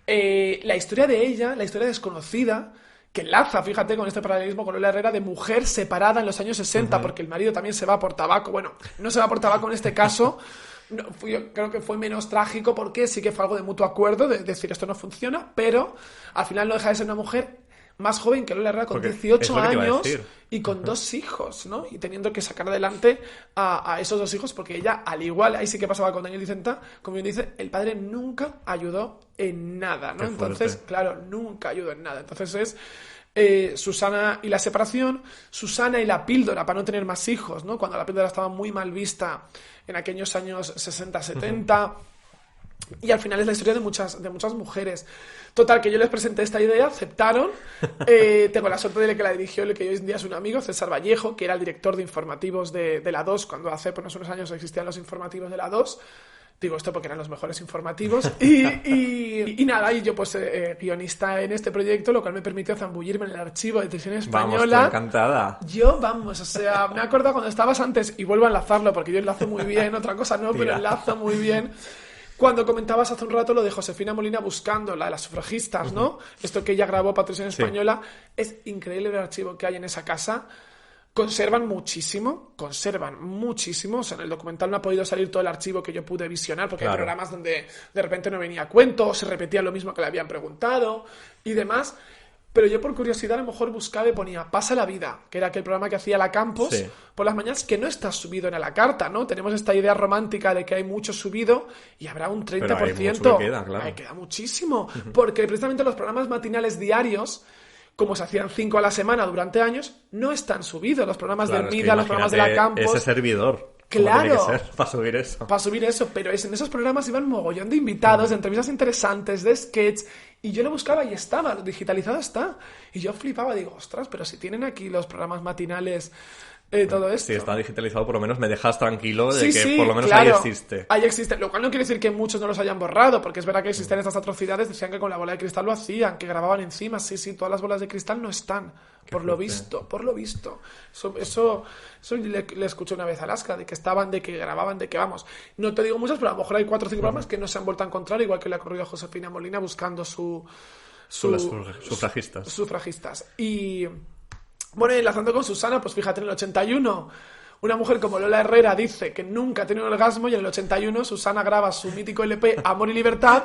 La historia de ella, la historia desconocida, que enlaza, fíjate, con este paralelismo con Lola Herrera, de mujer separada en los años 60, porque el marido también se va por tabaco. Bueno, no se va por tabaco en este caso. No, yo creo que fue menos trágico porque sí que fue algo de mutuo acuerdo, de decir esto no funciona, pero al final no deja de ser una mujer más joven que Lola Herrera, con 18 años y con 2 hijos, ¿no? Y teniendo que sacar adelante a esos 2 hijos, porque ella, al igual, ahí sí que pasaba con Daniel Dicenta, como bien dice, el padre nunca ayudó en nada, ¿no? Entonces, claro, nunca ayudó en nada. Entonces es Susana y la separación, Susana y la píldora para no tener más hijos, ¿no? Cuando la píldora estaba muy mal vista en aquellos años 60-70, y al final es la historia de muchas mujeres. Total, que yo les presenté esta idea, aceptaron. Tengo la suerte de que la dirigió el que hoy en día es un amigo, César Vallejo, que era el director de informativos de la 2, cuando hace unos años existían los informativos de la 2. Digo esto porque eran los mejores informativos. Y nada, y yo pues guionista en este proyecto, lo cual me permitió zambullirme en el archivo de televisión española. Vamos, estoy encantada. Yo, vamos, o sea, me he acordado cuando estabas antes, y vuelvo a enlazarlo porque yo enlazo muy bien, otra cosa no, pero enlazo muy bien. Cuando comentabas hace un rato lo de Josefina Molina buscando la de las sufragistas, ¿no? Esto que ella grabó para televisión española, es increíble el archivo que hay en esa casa. Conservan muchísimo, o sea, en el documental no ha podido salir todo el archivo que yo pude visionar, porque hay programas donde de repente no venía a cuento, o se repetía lo mismo que le habían preguntado y demás, pero yo por curiosidad a lo mejor buscaba y ponía Pasa la vida, que era aquel programa que hacía la Campos por las mañanas, que no está subido en A la Carta, ¿no? Tenemos esta idea romántica de que hay mucho subido y habrá un 30%. Pero hay mucho que queda, claro. Queda muchísimo, porque precisamente los programas matinales diarios, como se hacían 5 a la semana durante años, no están subidos. Los programas de Hermida, los programas de la Campos. Ese servidor. Claro. Tiene que ser para subir eso. Para subir eso, pero en esos programas iban mogollón de invitados, de entrevistas interesantes, de sketch, y yo lo buscaba y estaba, digitalizado está. Y yo flipaba, digo, ostras, pero si tienen aquí los programas matinales, todo esto. Si está digitalizado, por lo menos me dejas tranquilo de que por lo menos ahí existe. Ahí existe, lo cual no quiere decir que muchos no los hayan borrado, porque es verdad que existen estas atrocidades, decían que con la bola de cristal lo hacían, que grababan encima, sí, todas las bolas de cristal no están, por lo visto. Eso le escuché una vez a Alaska, de que estaban, de que grababan, de que vamos, no te digo muchos, pero a lo mejor hay 4 o 5 programas que no se han vuelto a encontrar, igual que le ha ocurrido a Josefina Molina buscando sufragistas. Y bueno, enlazando con Susana, pues fíjate, en el 81, una mujer como Lola Herrera dice que nunca ha tenido un orgasmo, y en el 81 Susana graba su mítico LP Amor y Libertad,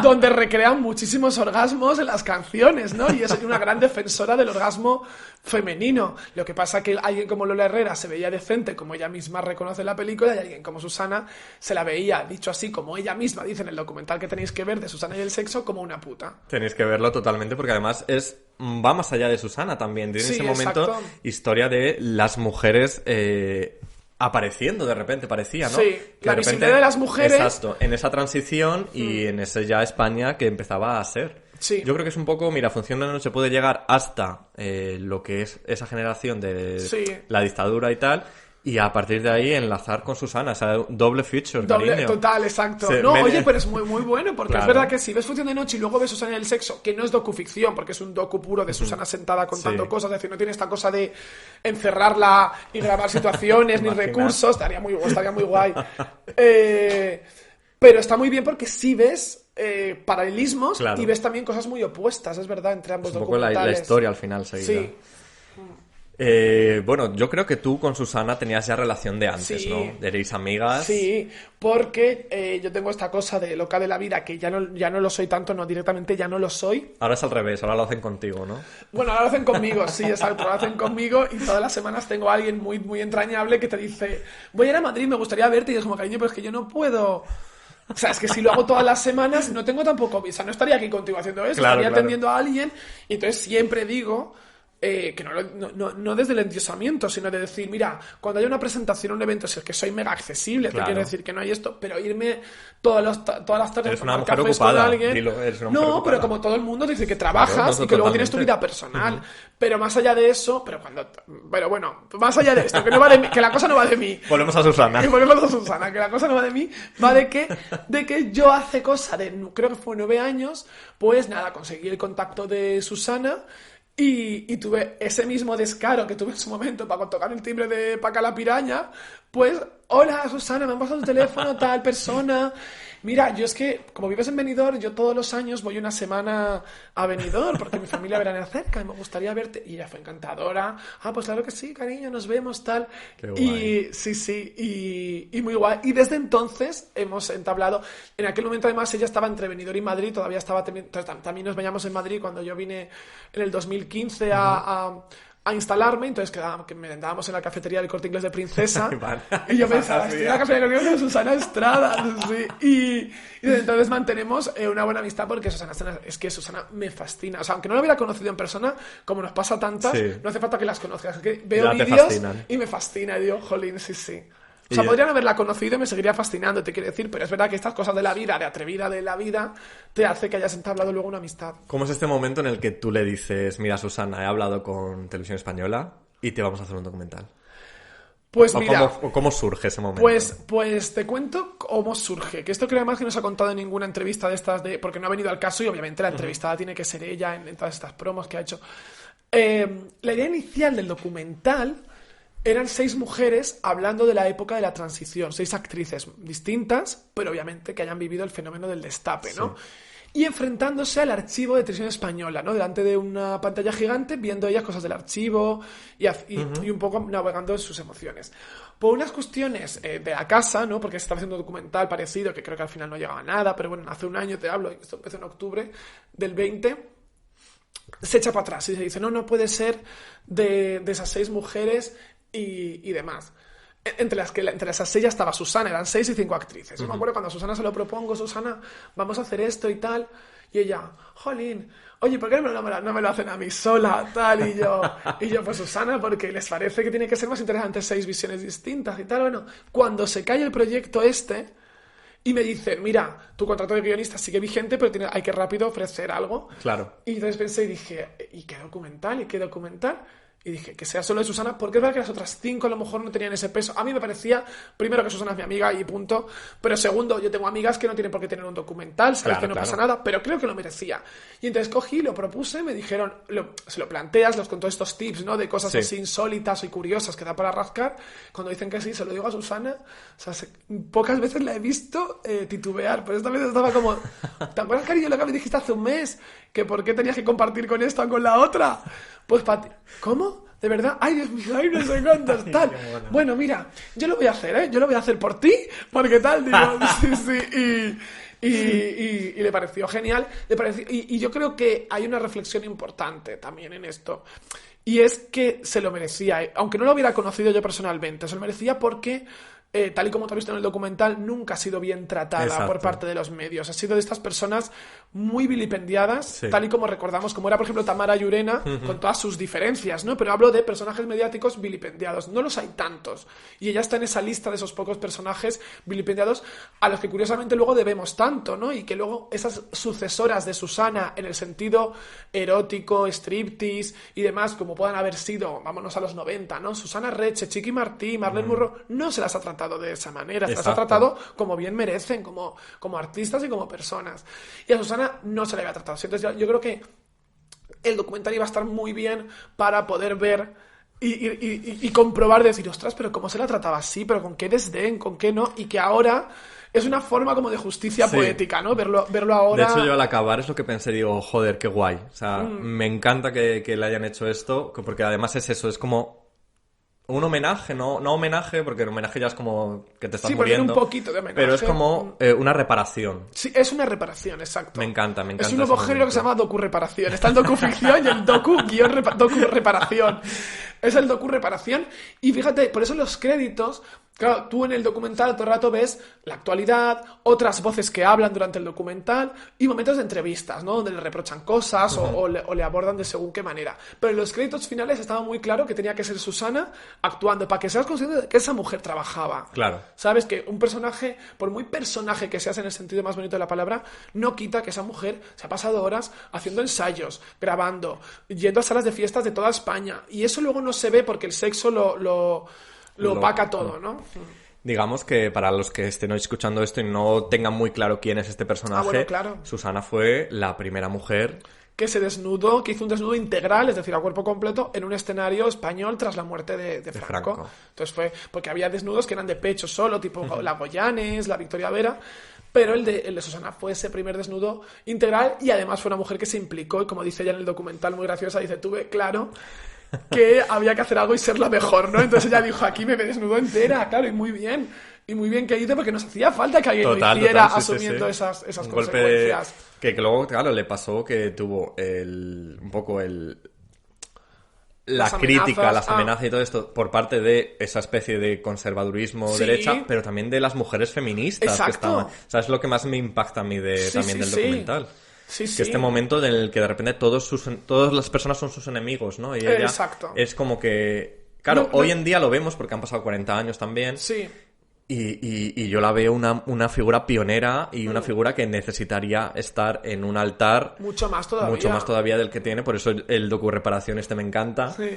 donde recrean muchísimos orgasmos en las canciones, ¿no? Y es una gran defensora del orgasmo femenino. Lo que pasa que alguien como Lola Herrera se veía decente, como ella misma reconoce en la película, y alguien como Susana se la veía, dicho así, como ella misma dice en el documental que tenéis que ver de Susana y el sexo, como una puta. Tenéis que verlo totalmente porque además va más allá de Susana también. Tiene ese momento exacto. historia de las mujeres apareciendo de repente, parecía, ¿no? Sí, que la de repente, visibilidad de las mujeres. Exacto, en esa transición y en ese ya España que empezaba a ser. Sí. Yo creo que es un poco, mira, Función de Noche puede llegar hasta lo que es esa generación de la dictadura y tal. Y a partir de ahí enlazar con Susana, o sea, doble feature, cariño. Total, exacto. Oye, pero es muy, muy bueno, porque claro. Es verdad que si ves Función de Noche y luego ves Susana y el sexo, que no es docuficción, porque es un docu puro de Susana sentada contando cosas, es decir, no tiene esta cosa de encerrarla y grabar situaciones ni recursos, estaría muy guay. Pero está muy bien porque sí ves paralelismos y ves también cosas muy opuestas, es verdad, entre ambos documentales. Un poco la historia al final seguida. Sí. Bueno, yo creo que tú con Susana tenías ya relación de antes, ¿no? Erais amigas. Sí, porque yo tengo esta cosa de loca de la vida que ya no lo soy tanto, no, directamente ya no lo soy. Ahora es al revés, ahora lo hacen contigo, ¿no? Bueno, ahora lo hacen conmigo, sí, exacto, lo hacen conmigo y todas las semanas tengo a alguien muy, muy entrañable que te dice, voy a ir a Madrid, me gustaría verte, y es como, cariño, pero es que yo no puedo... O sea, es que si lo hago todas las semanas no tengo tampoco visa, no estaría aquí contigo haciendo eso, estaría atendiendo a alguien, y entonces siempre digo... que no desde el endiosamiento, sino de decir, mira, cuando haya una presentación, un evento, si es que soy mega accesible, te quiero decir que no hay esto, pero irme todas las tardes eres a una tomar mujer cafés ocupada, con alguien. Dilo, eres una mujer no, ocupada. pero como todo el mundo dice que trabajas claro, y que luego tienes tu vida personal. Pero más allá de eso, pero bueno, más allá de esto, que no va de mí, que la cosa no va de mí. Volvemos a Susana. Y volvemos a Susana, que la cosa no va de mí, va de que yo hace cosa de, creo que fue 9 años, pues nada, conseguí el contacto de Susana. Y tuve ese mismo descaro que tuve en su momento para tocar el timbre de Paca la Piraña, pues, hola Susana, me han pasado tu teléfono, tal persona. Mira, yo es que, como vives en Benidorm, yo todos los años voy una semana a Benidorm porque mi familia veranea cerca y me gustaría verte. Y ella fue encantadora. Ah, pues claro que sí, cariño, nos vemos, tal. Qué guay. Y sí, y muy guay. Y desde entonces hemos entablado. En aquel momento, además, ella estaba entre Benidorm y Madrid, todavía estaba. Entonces, también nos veíamos en Madrid cuando yo vine en el 2015 a instalarme, entonces que merendábamos en la cafetería del Corte Inglés de Princesa. Y yo pensaba, estoy en la cafetería del Corte Inglés de Susana Estrada. Sí. Y desde entonces mantenemos una buena amistad porque es que Susana me fascina. O sea, aunque no la hubiera conocido en persona, como nos pasa a tantas, no hace falta que las conozcas. Es que veo vídeos y me fascina. Y digo, jolín, sí. O sea, podrían haberla conocido y me seguiría fascinando, te quiero decir, pero es verdad que estas cosas de la vida, de atrevida de la vida, te hace que hayas entablado luego una amistad. ¿Cómo es este momento en el que tú le dices, mira, Susana, he hablado con Televisión Española y te vamos a hacer un documental? Pues mira... ¿Cómo surge ese momento? Pues te cuento cómo surge, que esto creo además que no se ha contado en ninguna entrevista de estas, porque no ha venido al caso y obviamente la entrevistada tiene que ser ella en todas estas promos que ha hecho. La idea inicial del documental... Eran 6 mujeres hablando de la época de la transición, 6 actrices distintas, pero obviamente que hayan vivido el fenómeno del destape, ¿no? Y enfrentándose al archivo de Televisión Española, ¿no? Delante de una pantalla gigante, viendo ellas cosas del archivo y un poco navegando en sus emociones. Por unas cuestiones de la casa, ¿no? Porque se estaba haciendo un documental parecido, que creo que al final no llegaba a nada, pero bueno, hace un año te hablo, esto empezó en octubre del 20, se echa para atrás y se dice, no puede ser de esas 6 mujeres... Y demás. Entre esas 6 ya estaba Susana, eran 6 y 5 actrices. Yo me acuerdo cuando a Susana se lo propongo, Susana, vamos a hacer esto y tal, y ella, jolín, oye, ¿por qué no me lo hacen a mí sola? Tal, y yo, pues Susana, porque les parece que tiene que ser más interesante 6 visiones distintas y tal. Bueno, cuando se cae el proyecto y me dicen, mira, tu contrato de guionista sigue vigente, pero hay que rápido ofrecer algo. Claro. Y entonces pensé y dije, ¿y qué documental? Y dije, que sea solo de Susana, porque es verdad que las otras 5 a lo mejor no tenían ese peso. A mí me parecía, primero, que Susana es mi amiga y punto, pero segundo, yo tengo amigas que no tienen por qué tener un documental, sabes que no pasa nada, pero creo que lo merecía. Y entonces cogí, lo propuse, me dijeron, se lo planteas, con todos estos tips, ¿no? De cosas así insólitas y curiosas que da para rascar. Cuando dicen que sí, se lo digo a Susana, o sea, pocas veces la he visto titubear, pero esta vez estaba como, ¿te acuerdas, cariño, lo que me dijiste hace un mes? Que por qué tenías que compartir con esta o con la otra. Pues para ti, ¿cómo? de verdad, ay Dios mío, ay no sé cuántos, tal. Qué bueno. Bueno, mira, yo lo voy a hacer, ¿eh? Yo lo voy a hacer por ti, porque tal, digo, sí. Y le pareció genial. Y yo creo que hay una reflexión importante también en esto. Y es que se lo merecía, aunque no lo hubiera conocido yo personalmente, se lo merecía porque, tal y como te has visto en el documental, nunca ha sido bien tratada Exacto. por parte de los medios. Ha sido de estas personas muy vilipendiadas, Sí. tal y como recordamos, como era, por ejemplo, Tamara Llurena, con todas sus diferencias, ¿no? Pero hablo de personajes mediáticos vilipendiados. No los hay tantos. Y ella está en esa lista de esos pocos personajes vilipendiados a los que, curiosamente, luego debemos tanto, ¿no? Y que luego esas sucesoras de Susana, en el sentido erótico, striptease y demás, como puedan haber sido, vámonos a los 90, ¿no? Susana Reche, Chiqui Martí, Marlene Murro, no se las ha tratado de esa manera, se las ha Exacto. tratado como bien merecen, como artistas y como personas. Y a Susana no se le había tratado así. Entonces yo creo que el documental iba a estar muy bien para poder ver y comprobar, decir, ostras, pero cómo se la trataba así, pero con qué desdén, con qué no, y que ahora es una forma como de justicia Sí. poética, ¿no? Verlo ahora. De hecho, yo al acabar es lo que pensé, digo, joder, qué guay. O sea, me encanta que le hayan hecho esto, porque además es eso, es como un homenaje, no homenaje, porque el homenaje ya es como que te estás Sí, pero tiene muriendo. un poquito de homenaje. Pero es como una reparación. Sí, es una reparación, exacto. Me encanta Es un nuevo ese género que se momento. llama docu-reparación. Está el docu-ficción y el docu-reparación. Es el docu-reparación. Y fíjate, por eso los créditos, claro, tú en el documental todo el rato ves la actualidad, otras voces que hablan durante el documental y momentos de entrevistas, ¿no? Donde le reprochan cosas o le abordan de según qué manera. Pero en los créditos finales estaba muy claro que tenía que ser Susana actuando, para que seas consciente de que esa mujer trabajaba. Claro. Sabes que un personaje, por muy personaje que seas en el sentido más bonito de la palabra, no quita que esa mujer se ha pasado horas haciendo ensayos, grabando, yendo a salas de fiestas de toda España. Y eso luego no se ve porque el sexo lo opaca todo, ¿no? Digamos que para los que estén hoy escuchando esto y no tengan muy claro quién es este personaje, bueno, claro. Susana fue la primera mujer. Que se desnudó, que hizo un desnudo integral, es decir, a cuerpo completo, en un escenario español tras la muerte de Franco. Franco. Entonces fue porque había desnudos que eran de pecho solo, tipo la Goyanes, la Victoria Vera, pero el de Susana fue ese primer desnudo integral y además fue una mujer que se implicó y como dice ella en el documental, muy graciosa, dice, tuve claro que había que hacer algo y ser la mejor, ¿no? Entonces ella dijo, aquí me desnudó entera, claro, y muy bien que hice porque nos hacía falta que alguien lo hiciera sí, asumiendo sí. esas Un consecuencias. golpe que luego, claro, le pasó que tuvo un poco la Las crítica, amenazas, las amenazas y todo esto por parte de esa especie de conservadurismo Sí. derecha, pero también de las mujeres feministas que Exacto. estaban. O sea, es lo que más me impacta a mí también del documental. Sí, Que este momento en el que de repente todas las personas son sus enemigos, ¿no? Y ella Exacto. es como que... Claro, No. hoy en día lo vemos porque han pasado 40 años también. Sí. Y yo la veo una figura pionera y una figura que necesitaría estar en un altar Mucho más todavía. mucho más todavía del que tiene. Por eso el docu-reparación me encanta. Sí.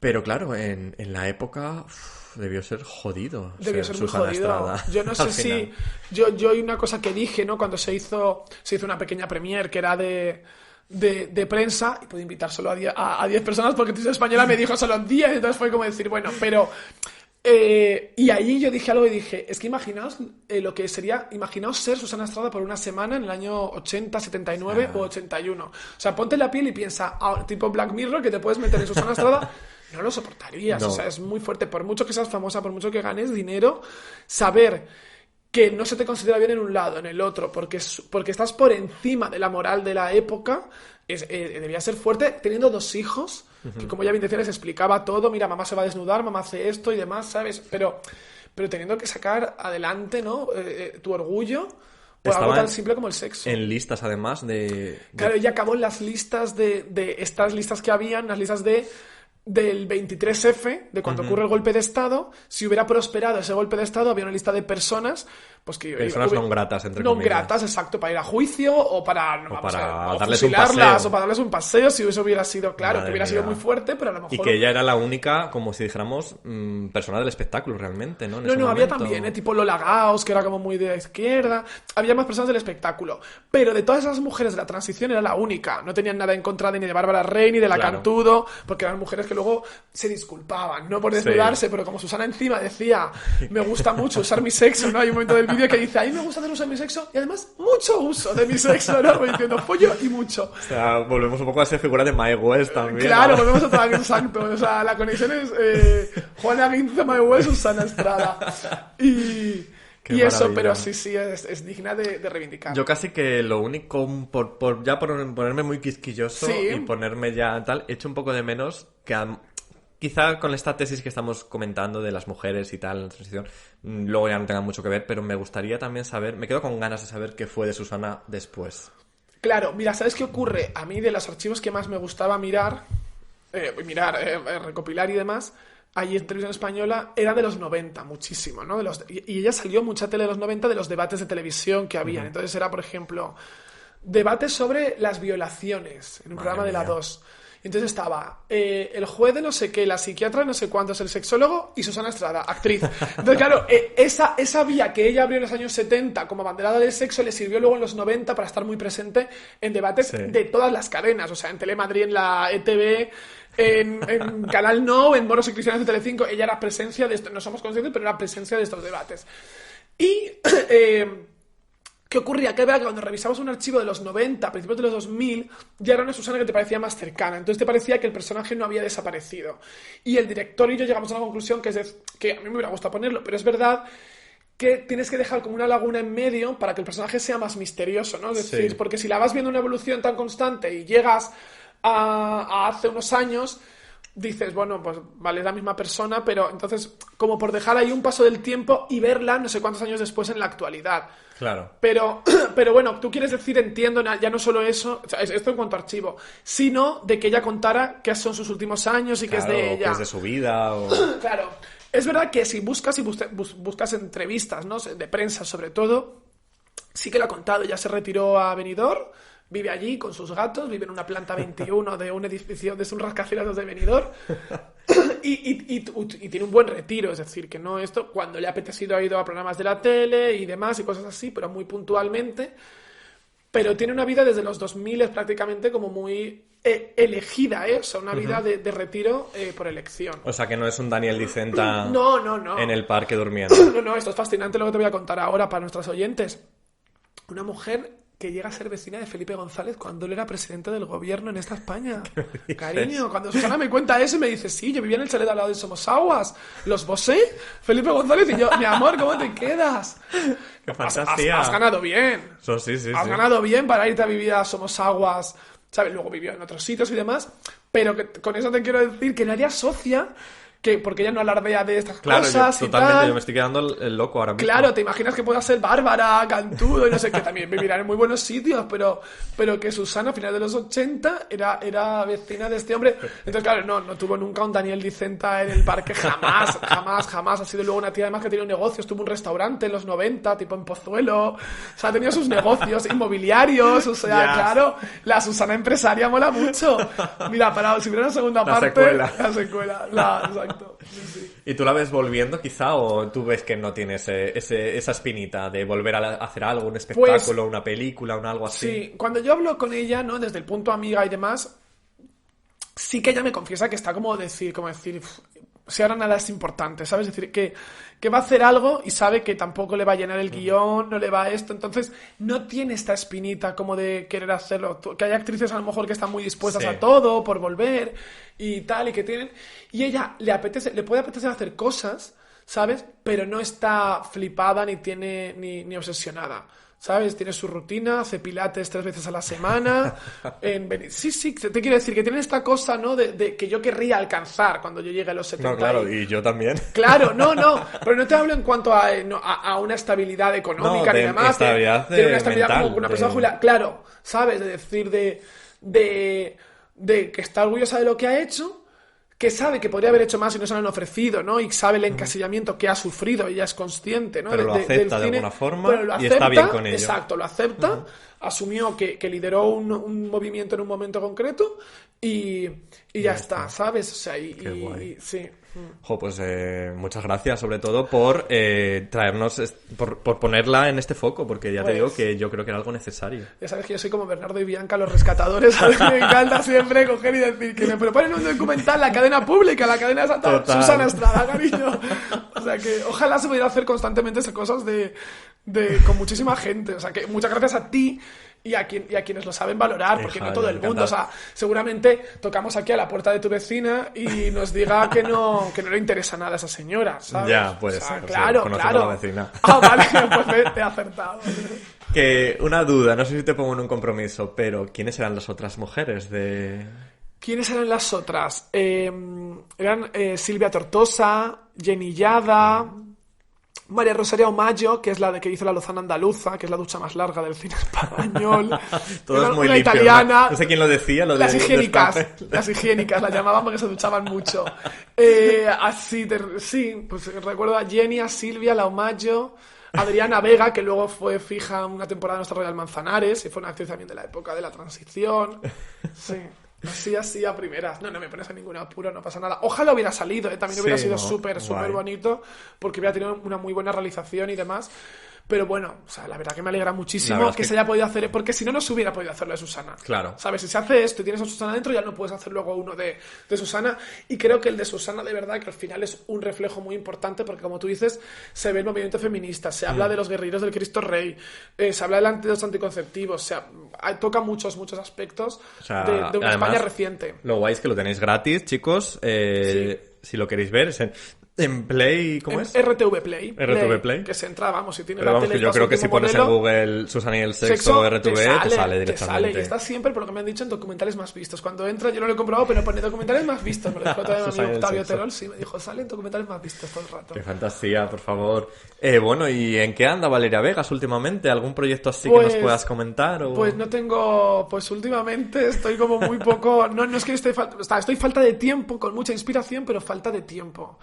Pero claro, en la época debió ser jodido. Debió ser muy Susana jodido. Estrada, Yo no al sé si... final. Yo hay una cosa que dije, ¿no? Cuando se hizo una pequeña premiere que era de prensa y pude invitar solo a 10 personas porque Televisión Española me dijo solo 10, entonces fue como decir, bueno, pero... y ahí yo dije algo y dije, es que imaginaos lo que sería, imaginaos ser Susana Estrada por una semana en el año 80, 79 o 81. O sea, ponte la piel y piensa, tipo Black Mirror, que te puedes meter en Susana Estrada, no lo soportarías. No. O sea, es muy fuerte. Por mucho que seas famosa, por mucho que ganes dinero, saber que no se te considera bien en un lado, en el otro, porque estás por encima de la moral de la época, debía ser fuerte teniendo 2 hijos, que como ya bien decía, les explicaba todo, mira, mamá se va a desnudar, mamá hace esto y demás, ¿sabes? Pero teniendo que sacar adelante, ¿no? Tu orgullo por algo Estaban tan simple como el sexo. En listas, además, Claro, ella acabó en las listas de estas listas que habían, las listas del 23F, de cuando ocurre el golpe de Estado. Si hubiera prosperado ese golpe de Estado, había una lista de personas, pues que Personas non gratas, entre non comillas. gratas, exacto, para ir a juicio o para darles un fusilarlas, paseo. o para darles un paseo, si eso hubiera sido, claro, Madre que hubiera sido mía. muy fuerte, pero a lo mejor... Y que ella era la única, como si dijéramos, persona del espectáculo realmente, ¿no? En ese No, había momento. también, tipo Lola Gaos, que era como muy de la izquierda. Había más personas del espectáculo. Pero de todas esas mujeres de la transición era la única. No tenían nada en contra ni de Bárbara Rey, ni de la Claro. Cantudo, porque eran mujeres que porque luego se disculpaban, no por desnudarse, pero como Susana encima decía, me gusta mucho usar mi sexo, ¿no? Hay un momento del vídeo que dice, a mí me gusta hacer uso de mi sexo y además mucho uso de mi sexo, ¿no? Diciendo pollo y mucho. O sea, volvemos un poco a esa figura de Mae West también. Claro, ¿no? volvemos otra vez, exacto. O sea, la conexión es Juana Guinza, Mae West, Susana Estrada. Y eso, pero sí, es digna de reivindicar. Yo casi que lo único, por ponerme muy quisquilloso y ponerme ya tal, echo un poco de menos que quizá con esta tesis que estamos comentando de las mujeres y tal, en la transición, luego ya no tenga mucho que ver, pero me gustaría también saber, me quedo con ganas de saber qué fue de Susana después. Claro, mira, ¿sabes qué ocurre? A mí de los archivos que más me gustaba recopilar y demás, allí en Televisión Española, era de los 90, muchísimo, ¿no? Y ella salió mucha tele de los 90 de los debates de televisión que había. Entonces era, por ejemplo, debates sobre las violaciones en un programa de la 2. Entonces estaba el juez de no sé qué, la psiquiatra no sé cuántos, el sexólogo y Susana Estrada, actriz. Entonces, claro, esa vía que ella abrió en los años 70 como abanderada del sexo le sirvió luego en los 90 para estar muy presente en debates de todas las cadenas. O sea, en Telemadrid, en la ETV, en Canal No, en Moros y Cristianos de Telecinco. Ella era presencia de esto, no somos conscientes, pero era presencia de estos debates. Y ¿qué ocurría? Que cuando revisabas un archivo de los 90, principios de los 2000, ya era una Susana que te parecía más cercana. Entonces te parecía que el personaje no había desaparecido. Y el director y yo llegamos a una conclusión que a mí me hubiera gustado ponerlo, pero es verdad que tienes que dejar como una laguna en medio para que el personaje sea más misterioso, ¿no? Es decir, porque si la vas viendo una evolución tan constante y llegas a hace unos años, dices, bueno, pues vale, es la misma persona, pero entonces, como por dejar ahí un paso del tiempo y verla no sé cuántos años después en la actualidad. Claro. Pero bueno, tú quieres decir, entiendo, ya no solo eso, o sea, esto en cuanto a archivo, sino de que ella contara que son sus últimos años y que es de ella. Que es de su vida. Claro. Es verdad que si buscas entrevistas, ¿no? De prensa sobre todo, sí que lo ha contado. Ya se retiró a Benidorm, vive allí con sus gatos, vive en una planta 21 de un edificio, de un rascacielos de Benidorm, y tiene un buen retiro, es decir, que no esto, cuando le ha apetecido ha ido a programas de la tele y demás y cosas así, pero muy puntualmente, pero tiene una vida desde los 2000 prácticamente como muy elegida, o sea, una vida de retiro por elección. O sea, que no es un Daniel Dicenta no. en el parque durmiendo. No, esto es fascinante lo que te voy a contar ahora para nuestros oyentes. Una mujer que llega a ser vecina de Felipe González cuando él era presidente del gobierno en esta España. Cariño, cuando Susana me cuenta eso me dice, sí, yo vivía en el chalet al lado de Somosaguas, los Bosé, Felipe González y yo, mi amor, ¿cómo te quedas? ¡Qué fantasía! Has ganado bien. Has ganado bien para irte a vivir a Somosaguas, ¿sabes? Luego vivió en otros sitios y demás, pero que, con eso te quiero decir que nadie asocia porque ella no alardea de estas cosas y totalmente, tal. yo me estoy quedando el loco ahora mismo. Claro, te imaginas que pueda ser Bárbara, Cantudo y no sé qué, también vivirán en muy buenos sitios, pero que Susana a finales de los 80 era vecina de este hombre. Entonces, claro, no tuvo nunca un Daniel Dicenta en el parque, jamás. Ha sido luego una tía además que tenía negocios, tuvo un restaurante en los 90, tipo en Pozuelo, o sea, tenía sus negocios inmobiliarios, o sea, claro, la Susana empresaria mola mucho. Mira, si hubiera una segunda parte... La secuela, exacto. Sí. ¿Y tú la ves volviendo quizá o tú ves que no tiene esa espinita de volver a hacer algo, un espectáculo, una película, algo así? Sí, cuando yo hablo con ella, ¿no? Desde el punto amiga y demás, sí que ella me confiesa que está como decir, si ahora nada es importante, ¿sabes? Es decir, que va a hacer algo y sabe que tampoco le va a llenar el guión, no le va a esto, entonces no tiene esta espinita como de querer hacerlo, que hay actrices a lo mejor que están muy dispuestas a todo por volver y tal, y que tienen, y ella le puede apetecer hacer cosas, ¿sabes? Pero no está flipada ni obsesionada. ¿Sabes? Tiene su rutina, hace pilates 3 veces a la semana. Sí, te quiero decir que tiene esta cosa, ¿no? De que yo querría alcanzar cuando yo llegue a los 70. No, claro, y yo también. Claro, no, pero no te hablo en cuanto a una estabilidad económica ni demás. Tiene una estabilidad mental, como una persona jubilada. Claro, ¿sabes? De decir, de que está orgullosa de lo que ha hecho, que sabe que podría haber hecho más y no se lo han ofrecido, ¿no? Y sabe el encasillamiento que ha sufrido, ella es consciente, ¿no? Pero lo acepta de alguna forma y está bien con ello. Exacto, lo acepta, asumió que lideró un movimiento en un momento concreto y ya está, ¿sabes? O sea, Qué guay. sí. Jo, pues muchas gracias sobre todo por traernos, por ponerla en este foco, porque ya te Pues- digo que yo creo que era algo necesario. Ya sabes que yo soy como Bernardo y Bianca, los rescatadores. A mí me encanta siempre coger y decir que me proponen un documental, la cadena pública, la cadena estatal, Total. Susana Estrada, cariño. O sea que ojalá se pudiera hacer constantemente esas cosas con muchísima gente. O sea que muchas gracias a ti y a quienes lo saben valorar, porque Hija, no todo me el mundo. O encanta. sea, seguramente tocamos aquí a la puerta de tu vecina y nos diga que no le interesa nada a esa señora, ¿sabes? Ya, puede O sea, ser, sí, claro, conociendo claro. a la vecina. Ah, vale, pues te he acertado. Que una duda, no sé si te pongo en un compromiso, pero ¿quiénes eran las otras mujeres de...? ¿Quiénes eran las otras? Eran Silvia Tortosa, Jenny Llada, María Rosario Mayo, que es la de que hizo la Lozana Andaluza, que es la ducha más larga del cine español. Todo Era es muy una limpio. italiana. No sé quién lo decía, lo de... Las higiénicas, de- las higiénicas, las llamaban porque se duchaban mucho. Sí, pues recuerdo a Jenny, a Silvia, a Laumayo, Adriana Vega, que luego fue fija una temporada en nuestra Royal Manzanares y fue una actriz también de la época de la transición. Sí, así a primeras. No me pones en ningún apuro, no pasa nada. Ojalá hubiera salido, también Sí, hubiera sido ¿no? súper Guay. bonito, porque hubiera tenido una muy buena realización y demás. Pero bueno, o sea, la verdad que me alegra La muchísimo verdad es que que- se haya podido hacer, porque si no, no se hubiera podido hacer lo de Susana. Claro. ¿Sabes? Si se hace esto y tienes a Susana dentro, ya no puedes hacer luego uno de Susana. Y creo que el de Susana, de verdad, que al final es un reflejo muy importante, porque como tú dices, se ve el movimiento feminista, se habla de los guerreros del Cristo Rey, se habla de los anticonceptivos, o sea, toca muchos aspectos O sea, de una además, España reciente. Lo guay es que lo tenéis gratis, chicos. Si lo queréis ver, es en Play... ¿Cómo es? RTV Play. RTV Play. Que se entra, vamos, si tiene Pero la vamos, tele, que yo está creo su que si último pones en modelo, Google Susana y el sexo, RTV, te sale directamente. y está siempre, por lo que me han dicho, en documentales más vistos. Cuando entra, yo no lo he comprobado, pero pone documentales más vistos. Me lo dijo también mi Susana y amigo el Octavio sexo. Terol, sí, me dijo, sale en documentales más vistos todo el rato. Qué fantasía, por favor. Bueno, ¿y en qué anda Valeria Vegas últimamente? ¿Algún proyecto así que Pues- nos puedas comentar? O... Pues no tengo, pues últimamente estoy como muy poco, no es que estoy falta de tiempo, con mucha inspiración, pero falta de tiempo.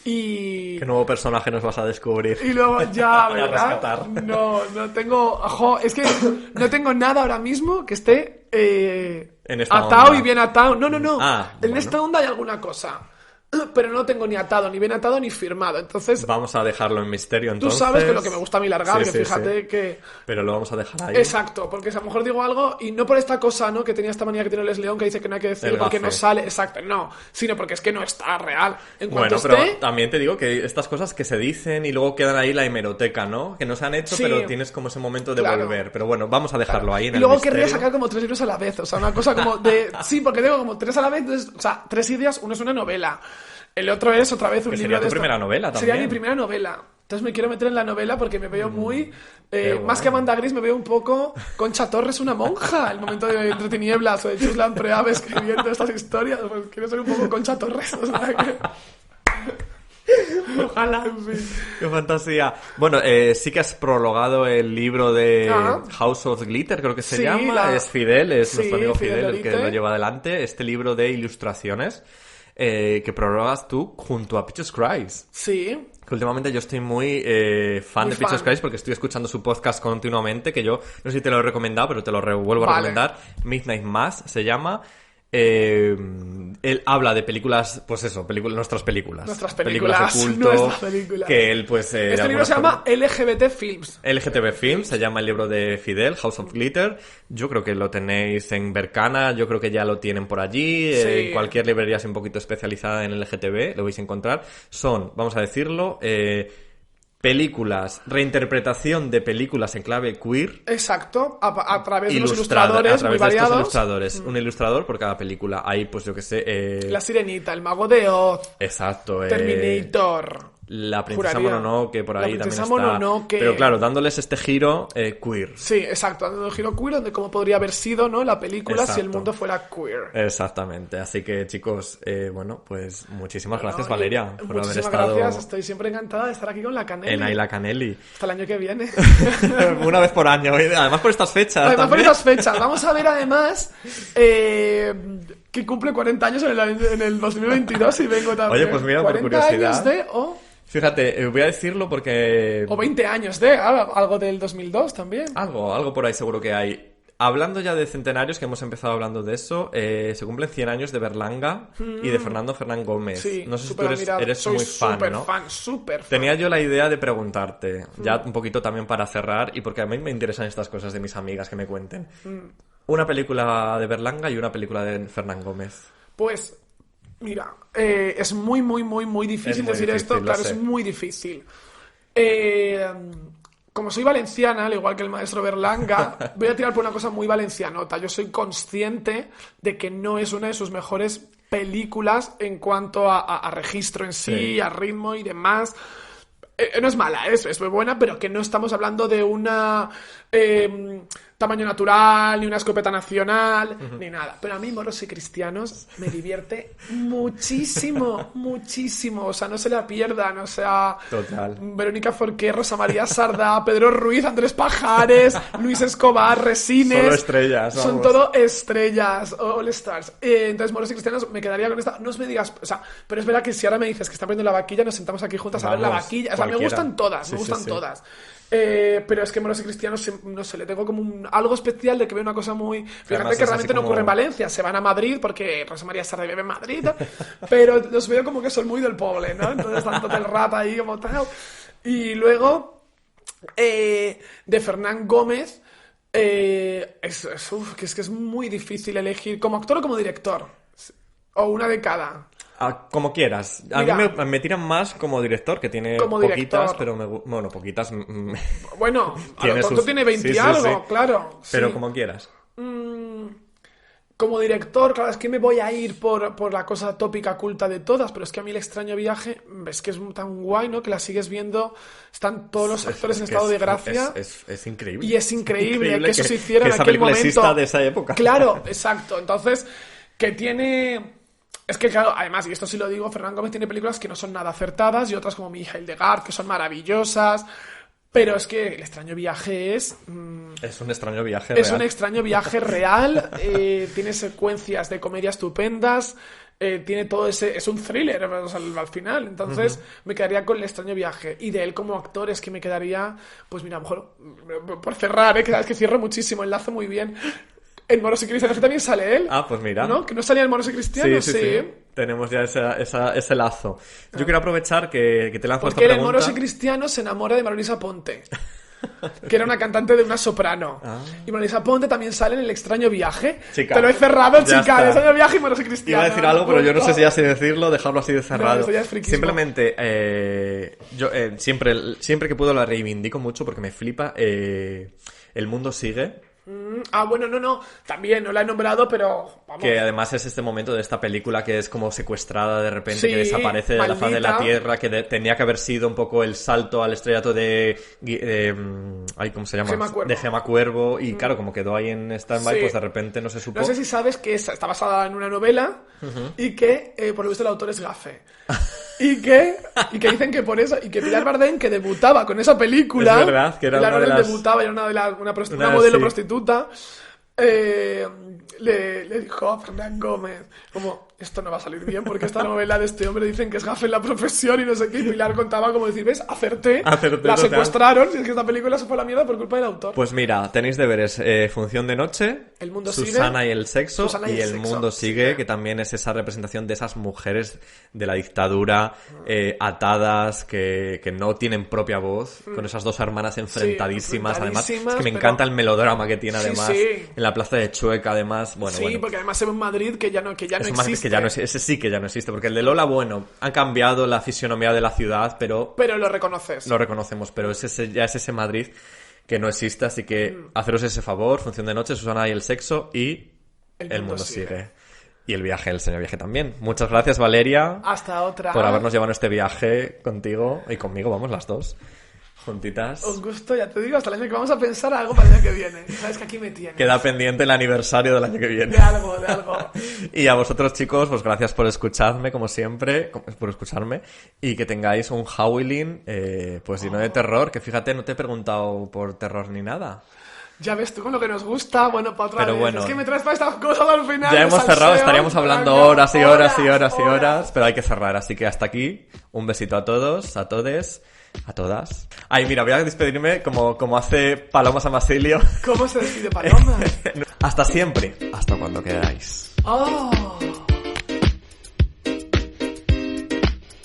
Y... ¿Qué nuevo personaje nos vas a descubrir? Y luego ya, A ¿verdad? rescatar. No tengo... Ojo, es que no tengo nada ahora mismo que esté En esta atado onda. y bien atado. No. Ah, en bueno. esta onda hay alguna cosa. Pero no tengo ni atado, ni bien atado, ni firmado. Entonces, Vamos a dejarlo en misterio, tú entonces. sabes que lo que me gusta a mí largar, Sí, que sí, fíjate sí. que... Pero lo vamos a dejar ahí. Exacto, porque si a lo mejor digo algo y no por esta cosa, ¿no? Que tenía esta manía que tiene Les León que dice que no hay que decir El porque gafe. no sale, exacto, no, sino porque es que no está real. En Bueno, cuanto pero esté, también te digo que estas cosas que se dicen y luego quedan ahí la hemeroteca, ¿no? Que no se han hecho, Sí. pero tienes como ese momento de Claro. volver. Pero bueno, vamos a dejarlo ahí en y el luego misterio. querría sacar como 3 libros a la vez, o sea, una cosa como de... Sí, porque tengo como 3 a la vez, entonces, o sea, 3 ideas, uno es una novela, el otro es otra vez un Que libro sería de tu esto. primera novela Sería también. mi primera novela. Entonces me quiero meter en la novela porque me veo muy... qué más guay. que Amanda Gris me veo un poco Concha Torres, una monja, el momento de Entre Tinieblas o de Chuslan Preave escribiendo estas historias, pues quiero ser un poco Concha Torres, o sea que... Ojalá, en fin. ¡Qué fantasía! Bueno, sí que has prologado el libro de Ah. House of Glitter, creo que se Sí, llama. Es Fidel, es Sí, nuestro amigo Fidel Fidel el que Lolite. lo lleva adelante. Este libro de ilustraciones que prologas tú junto a Peaches Christ. Sí, Que últimamente yo estoy muy fan Muy de Peaches fan. Christ porque estoy escuchando su podcast continuamente, que yo no sé si te lo he recomendado, pero te lo vuelvo a Vale. recomendar. Midnight Mass se llama. Él habla de películas, pues eso, nuestras películas. Nuestras películas, de culto. nuestras películas. Que él, pues. de este libro alguna se forma- llama LGBT Films. LGTB Films, se llama el libro de Fidel, House of Glitter. Yo creo que lo tenéis en Berkana, yo creo que ya lo tienen por allí. Sí. En cualquier librería así un poquito especializada en LGTB lo vais a encontrar. Son, vamos a decirlo, películas, reinterpretación de películas en clave queer. Exacto, a través de unos Ilustrada, ilustradores a través muy de estos variados. ilustradores. Un ilustrador por cada película. Hay, pues yo que sé. La Sirenita, El Mago de Oz, Exacto. Terminator. La princesa Juraría. Mononoke, por La ahí también princesa está. Mononoke. Pero claro, dándoles este giro queer. Sí, exacto, dando un giro queer de cómo podría haber sido, ¿no? La película si el Exacto. mundo fuera queer. Exactamente. Así que, chicos, bueno, pues muchísimas gracias, Bueno, Valeria, y por haber muchísimas estado gracias, estoy siempre encantada de estar aquí con la Canelli. en Ayla Canelli. Hasta el año que viene. Una vez por año, además por estas fechas. Además, por también. esas fechas. Vamos a ver, además, que cumple 40 años en el 2022 y vengo también. Oye, pues mira, por 40 años curiosidad. Fíjate, voy a decirlo porque o 20 años de algo del 2002 también. algo por ahí seguro que hay. hablando ya de centenarios, que hemos empezado hablando de eso, se cumplen 100 años de Berlanga y de Fernando Fernán Gómez. Sí, no sé si tú superadmirado. eres Soy muy fan, ¿no? Súper fan. Tenía yo la idea de preguntarte, ya un poquito también para cerrar, y porque a mí me interesan estas cosas de mis amigas que me cuenten. Una película de Berlanga y una película de Fernán Gómez. Pues, mira, es muy difícil muy decir difícil, esto. lo Claro, sé. es muy difícil. Como soy valenciana, al igual que el maestro Berlanga, voy a tirar por una cosa muy valencianota. Yo soy consciente de que no es una de sus mejores películas en cuanto a registro en sí, a ritmo y demás. No es mala, es muy buena, pero que no estamos hablando de una tamaño natural, ni una escopeta nacional, ni nada. Pero a mí, Moros y Cristianos, me divierte muchísimo. O sea, no se la pierdan. O sea, Total. Verónica Forqué, Rosa María Sardá, Pedro Ruiz, Andrés Pajares, Luis Escobar, Resines. Solo estrellas, Son vamos. todo estrellas, All Stars. Entonces, Moros y Cristianos, me quedaría con esta. No os me digas, o sea, pero es verdad que si ahora me dices que están poniendo la vaquilla, nos sentamos aquí juntas a ver la Vamos, vaquilla. O sea, me cualquiera. gustan todas, Sí, me sí, gustan sí. todas. Pero es que Moros y Cristianos, no sé, le tengo como algo especial de que veo una cosa muy... Fíjate Además, que es realmente así no como- ocurre en Valencia, se van a Madrid porque Rosa María Sardá vive en Madrid, pero los veo como que son muy del pueblo, ¿no? Entonces están todo el rato ahí como tal. Y luego, de Fernán Gómez, que es muy difícil elegir como actor o como director. O una de cada. Como quieras. A Mira. mí me tiran más como director, que tiene Como poquitas, director. pero bueno, poquitas, Bueno, a Tiene lo tonto sus- tiene 20 sí, sí, algo, sí. claro. pero sí. como quieras. Como director, claro, es que me voy a ir por la cosa tópica culta de todas, pero es que a mí El extraño viaje, es que es tan guay, ¿no? Que la sigues viendo, están todos los actores en Es que estado de gracia. Es increíble. Y es increíble que eso se que hiciera en esa aquel película momento. exista de esa época. Claro, exacto. Entonces, que tiene... Es que, claro, además, y esto sí lo digo, Fernán Gómez tiene películas que no son nada acertadas y otras como Mi hija Hildegard, que son maravillosas. Pero es que El extraño viaje es... Es un extraño viaje Es real. un extraño viaje real, tiene secuencias de comedia estupendas, tiene todo ese... Es un thriller al final, entonces me quedaría con El extraño viaje. Y de él como actor es que me quedaría, pues mira, a lo mejor, por cerrar, que sabes que cierro muchísimo, enlazo muy bien. En Moros y Cristianos, que también sale él. Ah, pues mira. ¿No? Que no salía en Moros y Cristianos, Sí. Tenemos ya ese lazo. Yo quiero aprovechar que te lanzo Porque esta él en pregunta. Moros y Cristianos se enamora de Marisa Ponte, que era una cantante de una soprano. Y Marisa Ponte también sale en El extraño viaje. Chica, Te lo he cerrado, ya chica. está. El extraño viaje y Moros y Cristianos. Iba a decir algo, pero yo no sé si ya sé decirlo, dejarlo así de cerrado. eso ya es friquismo. Simplemente, yo siempre que puedo la reivindico mucho porque me flipa. El mundo sigue. Bueno, no. También no la he nombrado, pero... Vamos. Que además es este momento de esta película que es como secuestrada de repente, Sí, que desaparece de la faz de la maldita. Tierra, que tenía que haber sido un poco el salto al estrellato de... ¿cómo se llama? Gemma Cuervo. De Gemma Cuervo. Y claro, como quedó ahí en stand-by, Sí. pues de repente no se supo. No sé si sabes que está basada en una novela y que, por lo visto, el autor es gafe. Y que dicen que por eso, y que Pilar Bardem, que debutaba con esa película, Es verdad, que era Pilar una de Bardem las- debutaba, era una Una- modelo sí. prostituta, le dijo a Fernán Gómez, como, esto no va a salir bien porque esta novela de este hombre dicen que es gafe en la profesión y no sé qué, y Pilar contaba como decir, ¿ves? Acerté, Acerté, la total. secuestraron, y es que esta película se fue a la mierda por culpa del autor. Pues mira, tenéis deberes. Función de noche, El mundo Susana sigue. y el sexo, Susana y y el el sexo. mundo sigue, que también es esa representación de esas mujeres de la dictadura, atadas, que no tienen propia voz, con esas dos hermanas enfrentadísimas. Además, es que me enfrentadísimas, encanta pero- el melodrama que tiene, Sí, además, sí. en la plaza de Chueca, además. Bueno, Sí, bueno. porque además se ve un Madrid que ya no Es más, existe. que ya no, ese sí que ya no existe, porque el de Lola, bueno, han cambiado la fisionomía de la ciudad, pero Pero lo reconoces. lo reconocemos, pero ya es ese Madrid que no existe, así que haceros ese favor, Función de noche, Susana y el sexo, y el mundo sigue. Y el viaje, el señor viaje también. Muchas gracias, Valeria, Hasta otra. por habernos llevado en este viaje contigo y conmigo, vamos las dos, juntitas. Un gusto, ya te digo, hasta el año que vamos a pensar algo para el año que viene. Sabes que aquí me tienes. Queda pendiente el aniversario del año que viene. De algo, de algo. Y a vosotros, chicos, pues gracias por escucharme, como siempre, por escucharme, y que tengáis un Howling, pues lleno de terror, que fíjate, no te he preguntado por terror ni nada. Ya ves tú con lo que nos gusta, bueno, para otra Pero vez. bueno. Es que me traes para estas cosas al final. Ya de hemos cerrado, salseo, estaríamos hablando coño, horas, pero hay que cerrar, así que hasta aquí, un besito a todos, a todes, a todas. Ay, mira, voy a despedirme como hace Paloma San Basilio. ¿Cómo se despide Paloma? Hasta siempre. Hasta cuando queráis. ¡Oh!